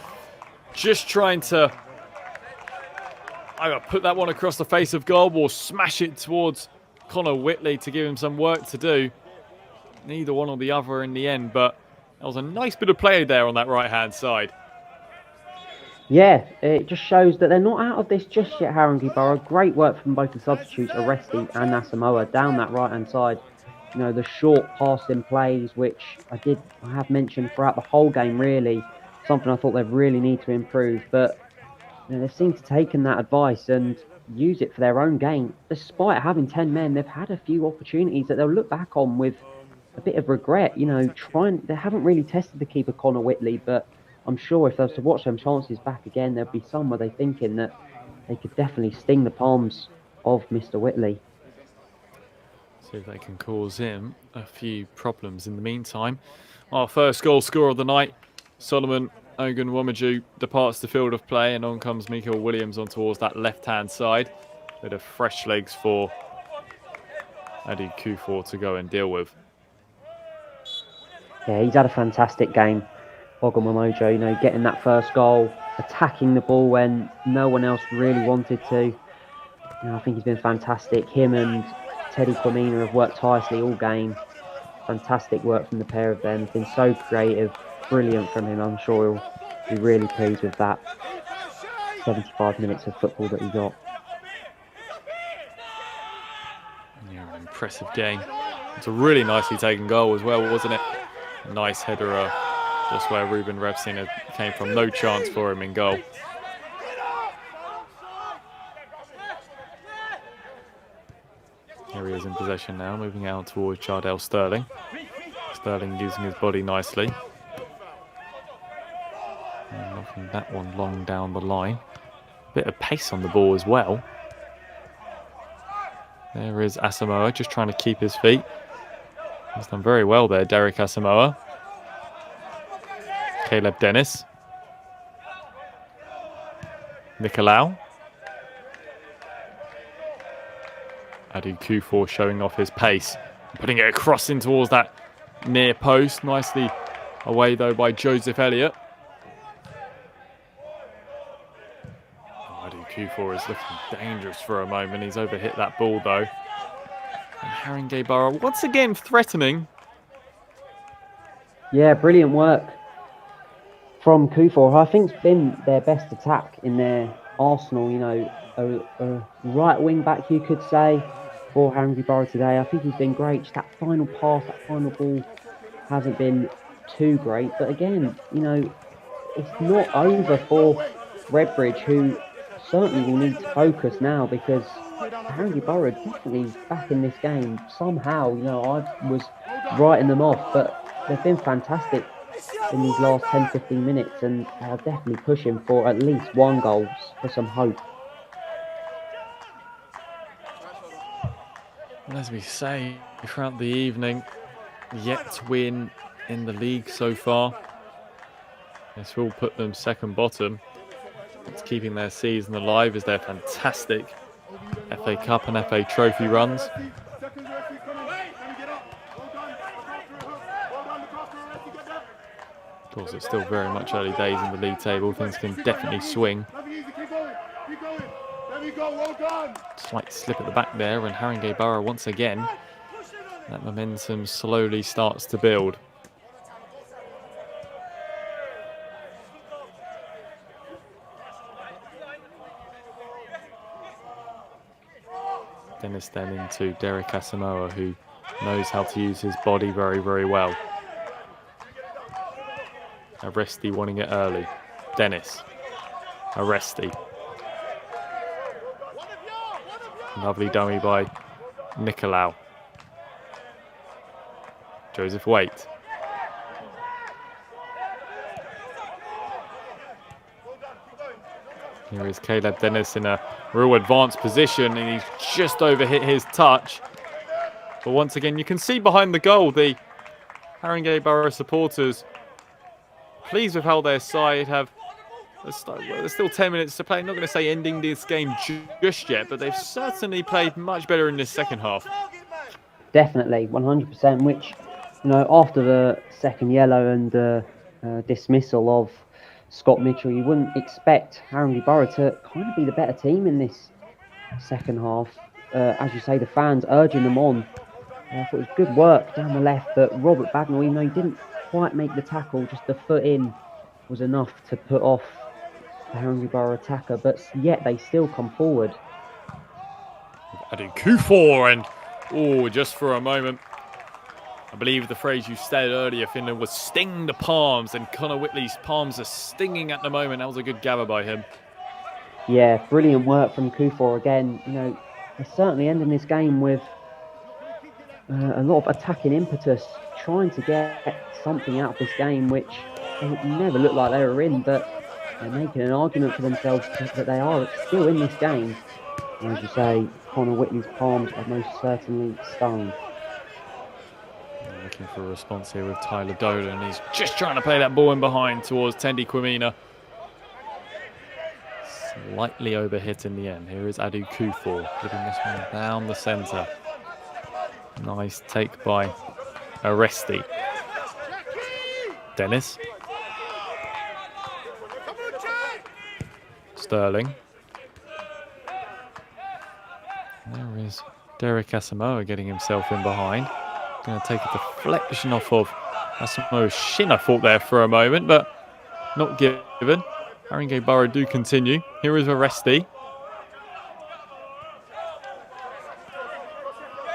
just trying to either put that one across the face of goal or smash it towards Connor Whitley to give him some work to do. Neither one or the other in the end, but that was a nice bit of play there on that right-hand side. Yeah, it just shows that they're not out of this just yet, Haringey Borough. Great work from both the substitutes, Aresti and Asamoah, down that right-hand side. The short passing plays, which I have mentioned throughout the whole game, really. Something I thought they really need to improve. But they seem to have taken that advice and use it for their own gain. Despite having 10 men, they've had a few opportunities that they'll look back on with a bit of regret. They haven't really tested the keeper, Connor Whitley, but I'm sure if they was to watch them chances back again, there'd be some where they're thinking that they could definitely sting the palms of Mr. Whitley. See if they can cause him a few problems. In the meantime, our first goal scorer of the night, Solomon Ogunwumaju, departs the field of play, and on comes Michael Williams on towards that left-hand side. Bit of fresh legs for Adu Kufuor to go and deal with. Yeah, he's had a fantastic game. Ogunwumaju, getting that first goal, attacking the ball when no one else really wanted to. I think he's been fantastic. Him and Teddy Kwamina have worked tirelessly all game. Fantastic work from the pair of them. It's been so creative, brilliant from him. I'm sure he'll be really pleased with that 75 minutes of football that he got. Yeah, an impressive game. It's a really nicely taken goal as well, wasn't it? A nice header, just where Ruben Revsina came from. No chance for him in goal. Here he is in possession now, moving out towards Jardel Sterling. Sterling using his body nicely. And knocking that one long down the line. Bit of pace on the ball as well. There is Asamoah, just trying to keep his feet. He's done very well there, Derek Asamoah. Caleb Dennis. Nicolau. Adu Kufuor showing off his pace. Putting it across in towards that near post. Nicely away though by Joseph Elliott. Adu Kufuor is looking dangerous for a moment. He's overhit that ball though. And Haringey Borough once again threatening. Yeah, brilliant work from Kufuor. I think it's been their best attack in their arsenal. A right wing back, you could say, for Haringey Borough today. I think he's been great. Just that final pass, that final ball hasn't been too great. But again, it's not over for Redbridge, who certainly will need to focus now, because Haringey Borough definitely back in this game somehow. I was writing them off, but they've been fantastic in these last 10-15 minutes, and are definitely pushing for at least one goal for some hope. And as we say throughout the evening, yet to win in the league so far. This will put them second bottom. It's keeping their season alive as their fantastic FA Cup and FA Trophy runs. Of course, it's still very much early days in the league table. Things can definitely swing. There we go, well done. Slight slip at the back there, and Haringey Borough once again. That momentum slowly starts to build. Dennis then into Derek Asamoah, who knows how to use his body very, very well. Aresti wanting it early. Dennis. Aresti. Lovely dummy by Nicolau. Joseph Waite. Here is Caleb Dennis in a real advanced position, and he's just overhit his touch. But once again, you can see behind the goal the Haringey Borough supporters pleased with how their side have. There's still 10 minutes to play. I'm not going to say ending this game just yet, but they've certainly played much better in this second half. Definitely, 100%, which, you know, after the second yellow and the dismissal of Scott Mitchell, you wouldn't expect Haringey Borough to kind of be the better team in this second half. As you say, the fans urging them on. I thought it was good work down the left, but Robert Bagnall, even though he didn't quite make the tackle, just the foot in was enough to put off the Haringey Borough attacker, but yet they still come forward. Adding Kufor, and just for a moment, I believe the phrase you said earlier, Finland, was sting the palms, and Connor Whitley's palms are stinging at the moment. That was a good gather by him. Yeah, brilliant work from Kufor again. You know, they're certainly ending this game with a lot of attacking impetus, trying to get something out of this game, which they never looked like they were in, but they're making an argument for themselves that they are still in this game. And as you say, Connor Whitley's palms are most certainly stung. Looking for a response here with Tyler Dolan. He's just trying to play that ball in behind towards Tendi Kwamina. Slightly overhit in the end. Here is Adu Kufor, putting this one down the centre. Nice take by Aresti. Dennis. Sterling. There is Derek Asamoah getting himself in behind. Going to take a deflection off of Asamoah's shin, I thought there for a moment, but not given. Haringey Borough do continue. Here is Aresti.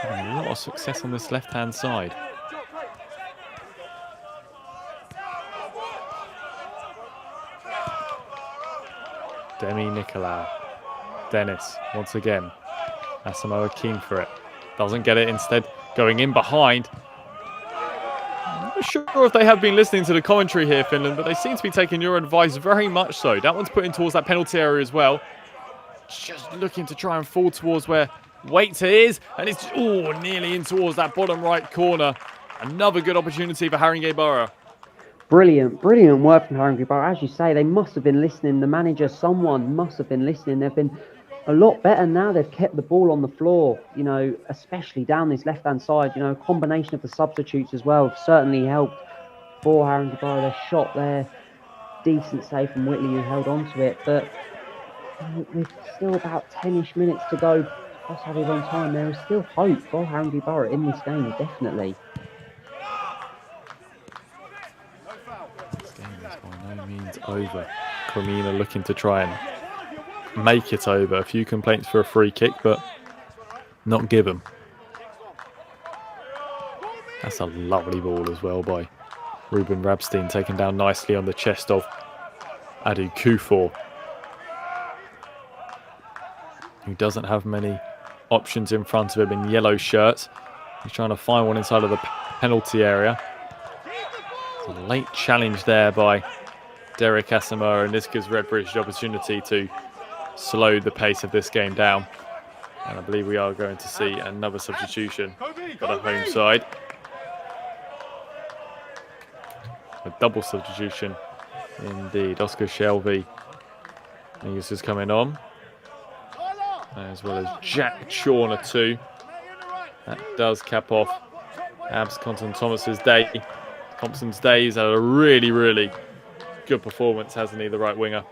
A lot of success on this left-hand side. Demi Nicolau. Dennis, once again. Asamoah keen for it. Doesn't get it, instead going in behind. I'm not sure if they have been listening to the commentary here, Finland, but they seem to be taking your advice very much so. That one's put in towards that penalty area as well. Just looking to try and fall towards where Waite is, and it's nearly in towards that bottom right corner. Another good opportunity for Haringey Borough. Brilliant work from Haringey Borough. As you say, they must have been listening. The manager, someone must have been listening. They've been a lot better now. They've kept the ball on the floor, you know, especially down this left-hand side. You know, a combination of the substitutes as well certainly helped for Haringey Borough. Their shot there, decent save from Whitley, who held on to it. But with still about 10-ish minutes to go, plus added on time, there is still hope for Haringey Borough in this game, definitely. This game is by no means over. Kwamina looking to try and make it over. A few complaints for a free kick, but not given. That's a lovely ball as well by Ruben Rabstein, taken down nicely on the chest of Adu Kufor, who doesn't have many options in front of him in yellow shirts. He's trying to find one inside of the penalty area. It's a late challenge there by Derek Asamoah, and this gives Redbridge the opportunity to slow the pace of this game down. And I believe we are going to see another substitution for the home side. A double substitution indeed. Oscar Shelby is coming on, as well as Jack Chawner too. That does cap off Abs Compton Thomas's day. Thompson's day. He's had a really good performance, hasn't he, the right winger?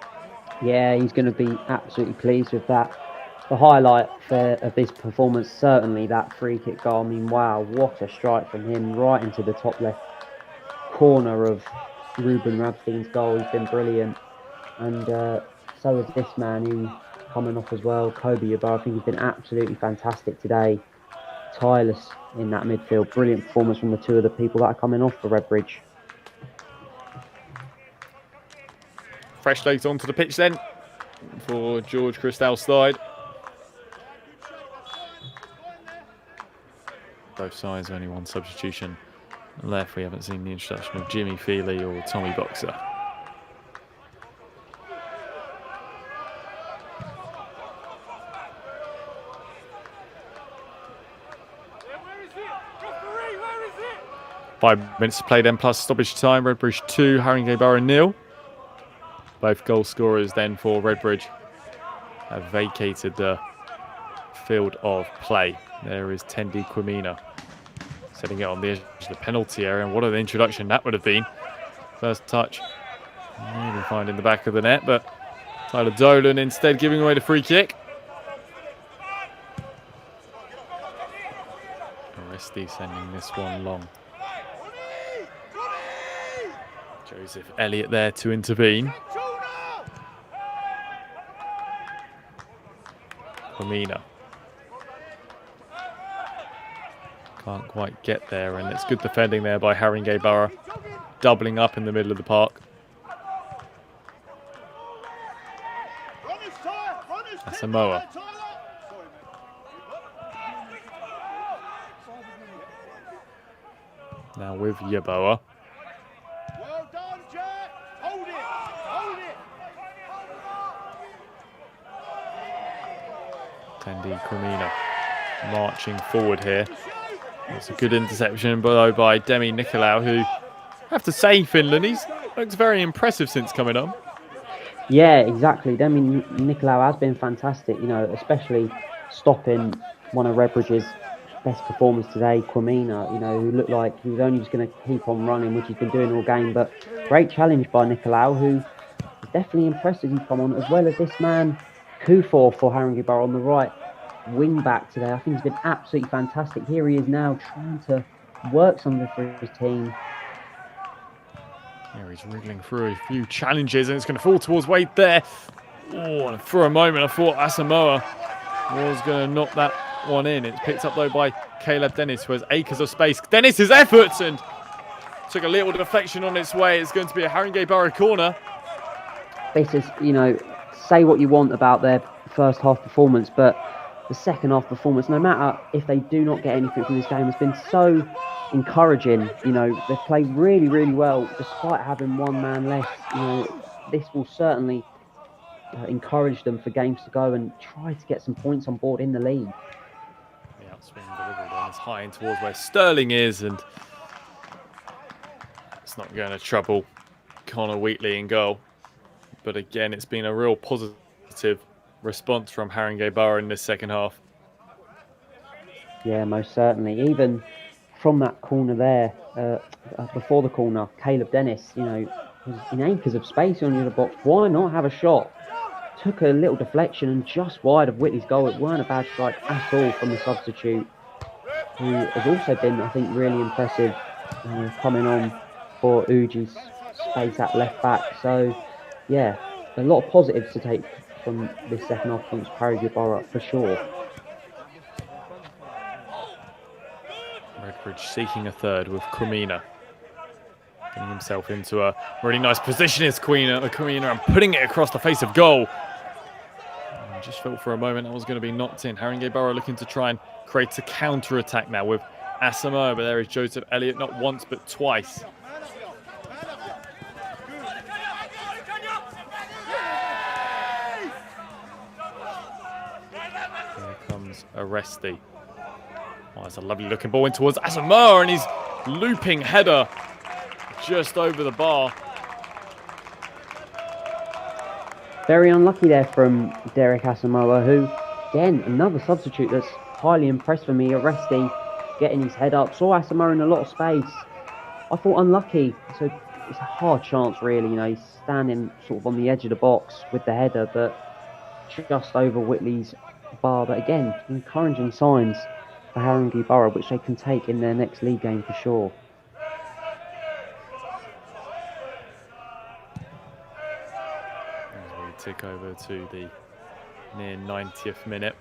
Yeah, he's going to be absolutely pleased with that. The highlight of this performance, certainly that free kick goal. I mean, wow, what a strike from him right into the top left corner of Ruben Radstein's goal. He's been brilliant. And so is this man who's coming off as well, Kobe Yeboah. I think he's been absolutely fantastic today. Tireless in that midfield. Brilliant performance from the two of the people that are coming off for Redbridge. Fresh legs onto the pitch then for George Cristal's side. Both sides, only one substitution left. We haven't seen the introduction of Jimmy Feely or Tommy Boxer. Where is it? Referee, where is it? 5 minutes to play then, plus stoppage time. Redbridge 2, Haringey Borough 0. Both goal scorers then for Redbridge have vacated the field of play. There is Tendi Kwamina setting it on the edge of the penalty area, and what an introduction that would have been. First touch, maybe finding the back of the net, but Tyler Dolan instead giving away the free kick. Aresti sending this one long. Joseph Elliott there to intervene. Kwamina can't quite get there, and it's good defending there by Haringey Borough, doubling up in the middle of the park. Asamoah. Now with Yeboah. Well done, Jack. Hold it. Hold it. Tendi Kwamina marching forward here. It's a good interception though by Demi Nicolau, who, I have to say, Finland, he's looks very impressive since coming on. Yeah, exactly. Demi Nicolau has been fantastic, you know, especially stopping one of Redbridge's best performers today, Kwamina, you know, who looked like he was only just going to keep on running, which he's been doing all game. But great challenge by Nicolau, who is definitely impressed as he's come on, as well as this man, Kufor, for Haringey Borough on the right wing back today. I think he's been absolutely fantastic. Here he is now trying to work something for his team. Yeah, he's wriggling through a few challenges, and it's going to fall towards Wade there. Oh, and for a moment I thought Asamoah was going to knock that one in. It's picked up though by Caleb Dennis, who has acres of space. Dennis's efforts, and took a little deflection on its way. It's going to be a Haringey Borough corner. This is, you know, say what you want about their first half performance, but the second half performance, no matter if they do not get anything from this game, has been so encouraging. You know, they've played really, really well despite having one man less. You know, this will certainly encourage them for games to go and try to get some points on board in the league. The outswing delivered on is high in towards where Sterling is, and it's not going to trouble Connor Wheatley in goal. But again, it's been a real positive response from Haringey Borough in this second half. Yeah, most certainly. Even from that corner there, before the corner, Caleb Dennis, you know, was in acres of space on the box. Why not have a shot? Took a little deflection and just wide of Whitley's goal. It weren't a bad strike at all from the substitute, who has also been, I think, really impressive coming on for Uji's space at left back. So, yeah, a lot of positives to take from this second half against Haringey Borough for sure. Redbridge seeking a third with Kwamina. Getting himself into a really nice position is Kwamina and putting it across the face of goal. I just felt for a moment that was going to be knocked in. Haringey Borough looking to try and create a counter-attack now with Asamoah, but there is Joseph Elliott, not once but twice. Here comes Aresti. Oh, that's a lovely looking ball in towards Asamoah, and he's looping header just over the bar. Very unlucky there from Derek Asamoah, who, again, another substitute that's highly impressed for me. Aresti getting his head up. Saw Asamoah in a lot of space. I thought unlucky. So it's a hard chance, really. You know, he's standing sort of on the edge of the box with the header, but just over Whitley's bar. But again, encouraging signs for Haringey Borough, which they can take in their next league game for sure. As we tick over to the near 90th minute.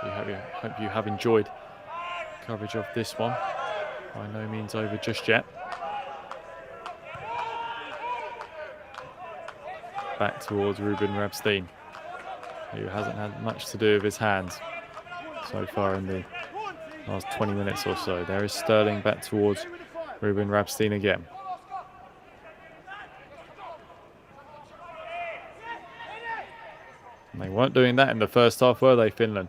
Hope you have enjoyed coverage of this one. By no means over just yet. Back towards Ruben Rabstein, who hasn't had much to do with his hands so far in the last 20 minutes or so. There is Sterling back towards Ruben Rabstein again. And they weren't doing that in the first half, were they, Finland?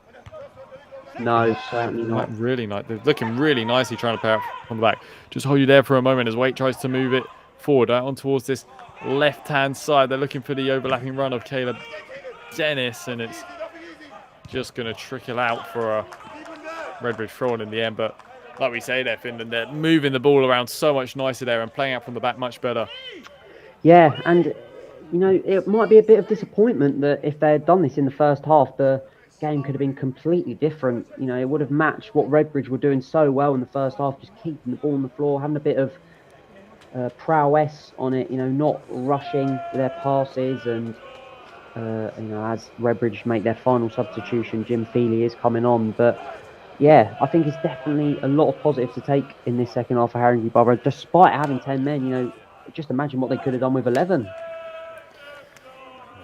No, certainly not. Really nice. They're looking really nicely trying to pair up on the back. Just hold you there for a moment as Waite tries to move it forward out on towards this left-hand side. They're looking for the overlapping run of Caleb Dennis, and it's just going to trickle out for a Redbridge throw-in in the end. But like we say there, Finland, they're moving the ball around so much nicer there and playing out from the back much better. Yeah, and you know, it might be a bit of disappointment that if they had done this in the first half, the game could have been completely different. You know, it would have matched what Redbridge were doing so well in the first half, just keeping the ball on the floor, having a bit of prowess on it, you know, not rushing their passes. And you know, as Redbridge make their final substitution, Jim Feely is coming on. But yeah, I think it's definitely a lot of positives to take in this second half for Haringey Borough, despite having 10 men. You know, just imagine what they could have done with 11.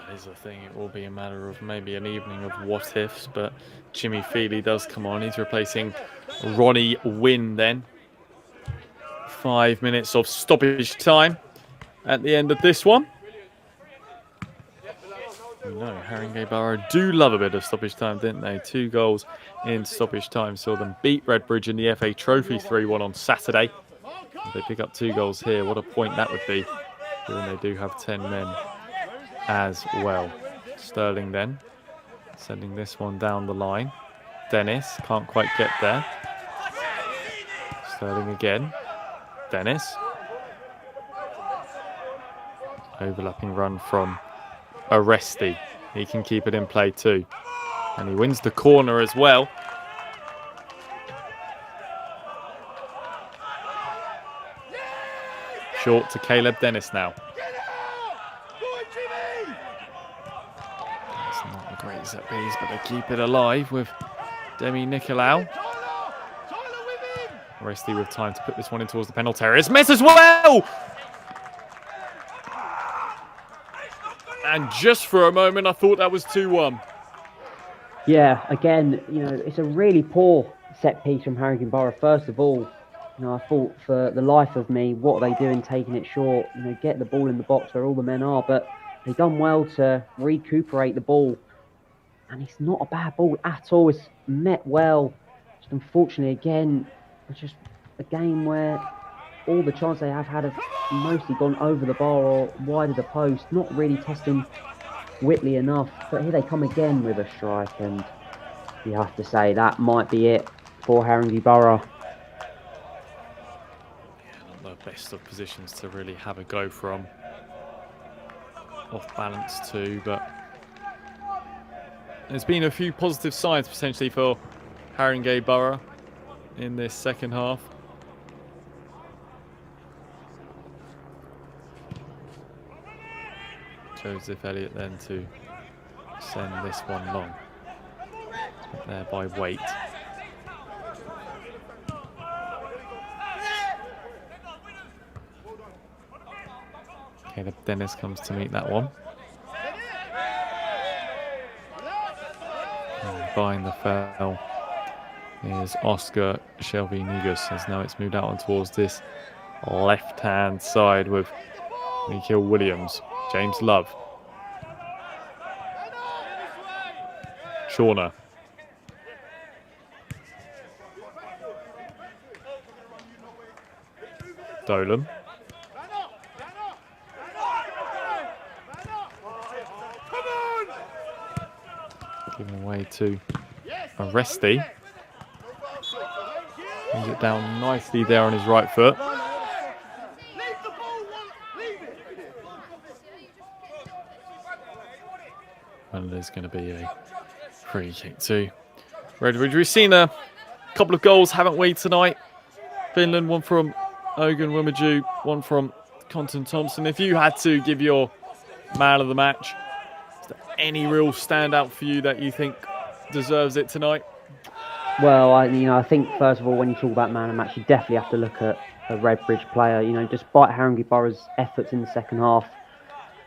That is the thing. It will be a matter of maybe an evening of what ifs, but Jimmy Feely does come on. He's replacing Ronnie Wynn then. 5 minutes of stoppage time at the end of this one. No, Haringey Borough do love a bit of stoppage time, didn't they? 2 goals in stoppage time saw them beat Redbridge in the FA Trophy 3-1 on Saturday. If they pick up 2 goals here, what a point that would be, given they do have 10 men as well. Sterling then sending this one down the line. Dennis can't quite get there. Sterling again. Dennis. Overlapping run from Aresti. He can keep it in play too. And he wins the corner as well. Short to Caleb Dennis now. It's not a great set piece, but they keep it alive with Demi Nicolau. Aresti with time to put this one in towards the penalty area. It's missed as well! And just for a moment, I thought that was 2-1. Yeah, again, you know, it's a really poor set piece from Haringey Borough. First of all, you know, I thought for the life of me, what are they doing taking it short? You know, get the ball in the box where all the men are. But they've done well to recuperate the ball. And it's not a bad ball at all. It's met well. Just unfortunately, again, it's just a game where all the chances they have had have mostly gone over the bar or wide of the post, not really testing Whitley enough. But here they come again with a strike, and you have to say that might be it for Haringey Borough. Yeah, not the best of positions to really have a go from. Off balance too, but there's been a few positive signs potentially for Haringey Borough in this second half. Joseph Elliott then to send this one long. Put there by Waite. Caleb Dennis comes to meet that one. And buying the foul is Oscar Shelby Negus, as now it's moved out on towards this left-hand side with Nikhil Williams. James Love. Shauna. Dolan. Giving away to Aresti. Brings it down nicely there on his right foot. And there's going to be a free kick too. Redbridge. We've seen a couple of goals, haven't we, tonight? Finland, one from Ogun Wimaju, one from Conton Thompson. If you had to give your man of the match, is there any real standout for you that you think deserves it tonight? Well, I think first of all, when you talk about man of the match, you definitely have to look at a Redbridge player. Despite Haringey Borough's efforts in the second half,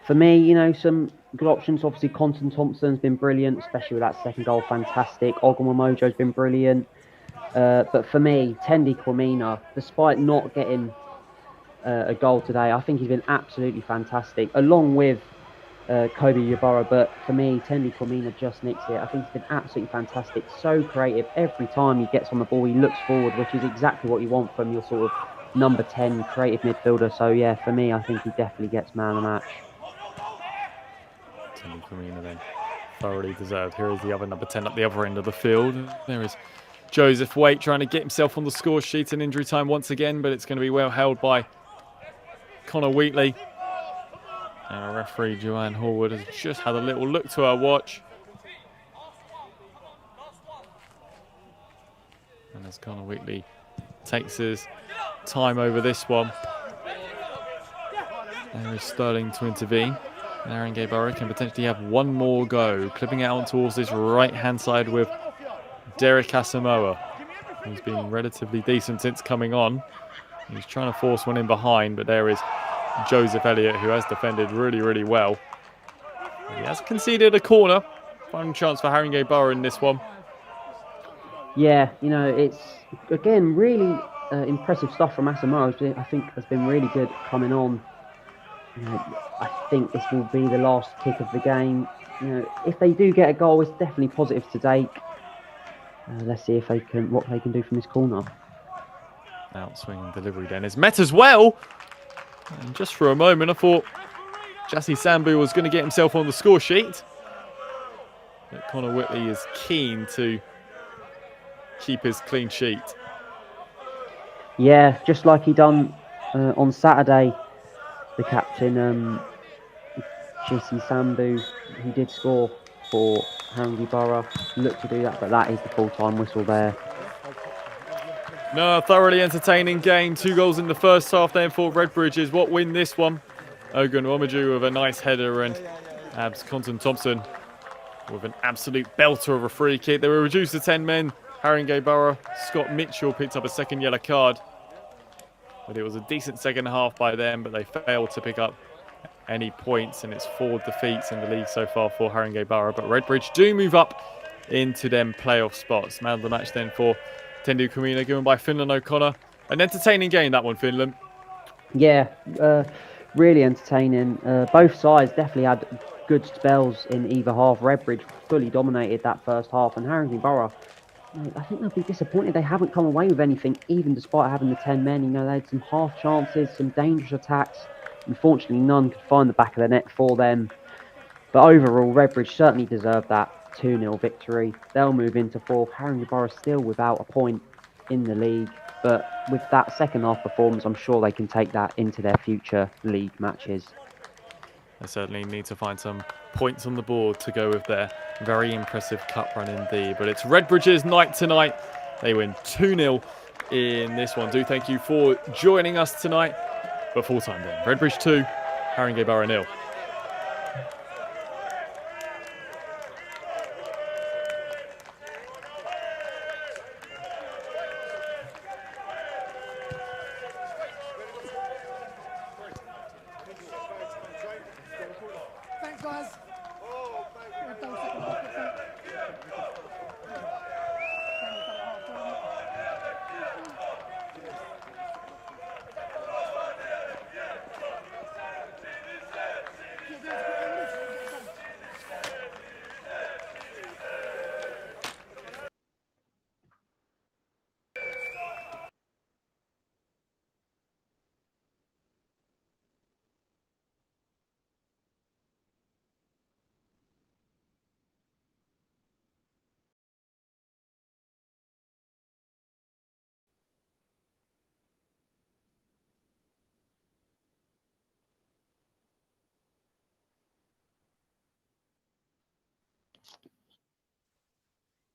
for me, some good options. Obviously, Conton Thompson's been brilliant, especially with that second goal, fantastic. Ogumwa Mojo's been brilliant. But for me, Tendi Kwamina, despite not getting a goal today, I think he's been absolutely fantastic, along with Kobe Yabara. But for me, Tendi Kwamina just nicks it. I think he's been absolutely fantastic, so creative. Every time he gets on the ball, he looks forward, which is exactly what you want from your sort of number 10 creative midfielder. So yeah, for me, I think he definitely gets man of the match. Tendi Kwamina then, thoroughly deserved. Here is the other number 10 at the other end of the field. There is Joseph Waite trying to get himself on the score sheet in injury time once again, but it's going to be well held by Connor Wheatley. And our referee Joanne Horwood has just had a little look to her watch. And as Connor Wheatley takes his time over this one, there is Sterling to intervene. And Haringey Borough can potentially have one more go, clipping it out towards this right-hand side with Derek Asamoah, who's been relatively decent since coming on. He's trying to force one in behind, but there is Joseph Elliott, who has defended really, really well. He has conceded a corner. Final chance for Haringey Borough in this one. Yeah, it's, again, really impressive stuff from Asamoah. I think has been really good coming on. I think this will be the last kick of the game. If they do get a goal, it's definitely positive to take. Let's see if what they can do from this corner. Outswinging delivery then is met as well. And just for a moment, I thought Jassy Sambu was going to get himself on the score sheet. But Connor Whitley is keen to keep his clean sheet. Yeah, just like he done on Saturday, the captain, Jassy Sambu, he did score for Haringey Borough. Looked to do that, but that is the full-time whistle there. No, a thoroughly entertaining game. 2 goals in the first half then for Redbridge is what win this one. Ogun Womaju with a nice header and Abs Conton Thompson with an absolute belter of a free kick. They were reduced to 10 men. Haringey Borough, Scott Mitchell picked up a second yellow card. But it was a decent second half by them, but they failed to pick up any points, and it's 4 defeats in the league so far for Haringey Borough. But Redbridge do move up into them playoff spots. Man of the match then for Tendi Kwamina, given by Finland O'Connor. An entertaining game, that one, Finland. Yeah, really entertaining. Both sides definitely had good spells in either half. Redbridge fully dominated that first half, and Haringey Borough, I think they'll be disappointed they haven't come away with anything, even despite having the 10 men. They had some half chances, some dangerous attacks. Unfortunately, none could find the back of the net for them. But overall, Redbridge certainly deserved that 2-0 victory. They'll move into 4th. Haringey Borough still without a point in the league. But with that second half performance, I'm sure they can take that into their future league matches. They certainly need to find some points on the board to go with their very impressive cup run indeed. But it's Redbridge's night tonight. They win 2-0 in this one. Do thank you for joining us tonight. But full time then. Redbridge 2, Haringey Borough 0. Thanks, guys.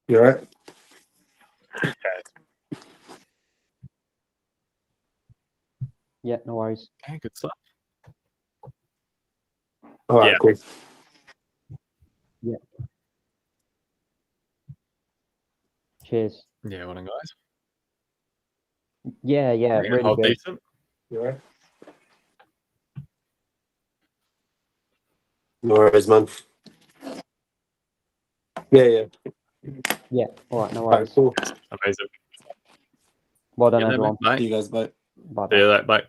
You alright? Yeah, no worries. Yeah, good stuff. All right, Yeah. cool. Cheers. Yeah, well done, guys. Yeah, really Oh, good. decent. You all right? No worries, man. Yeah. Yeah, all right, no All right, worries. cool. Amazing. Well done, Yeah, everyone. mate. See you guys, bye. Bye. See you later. Bye.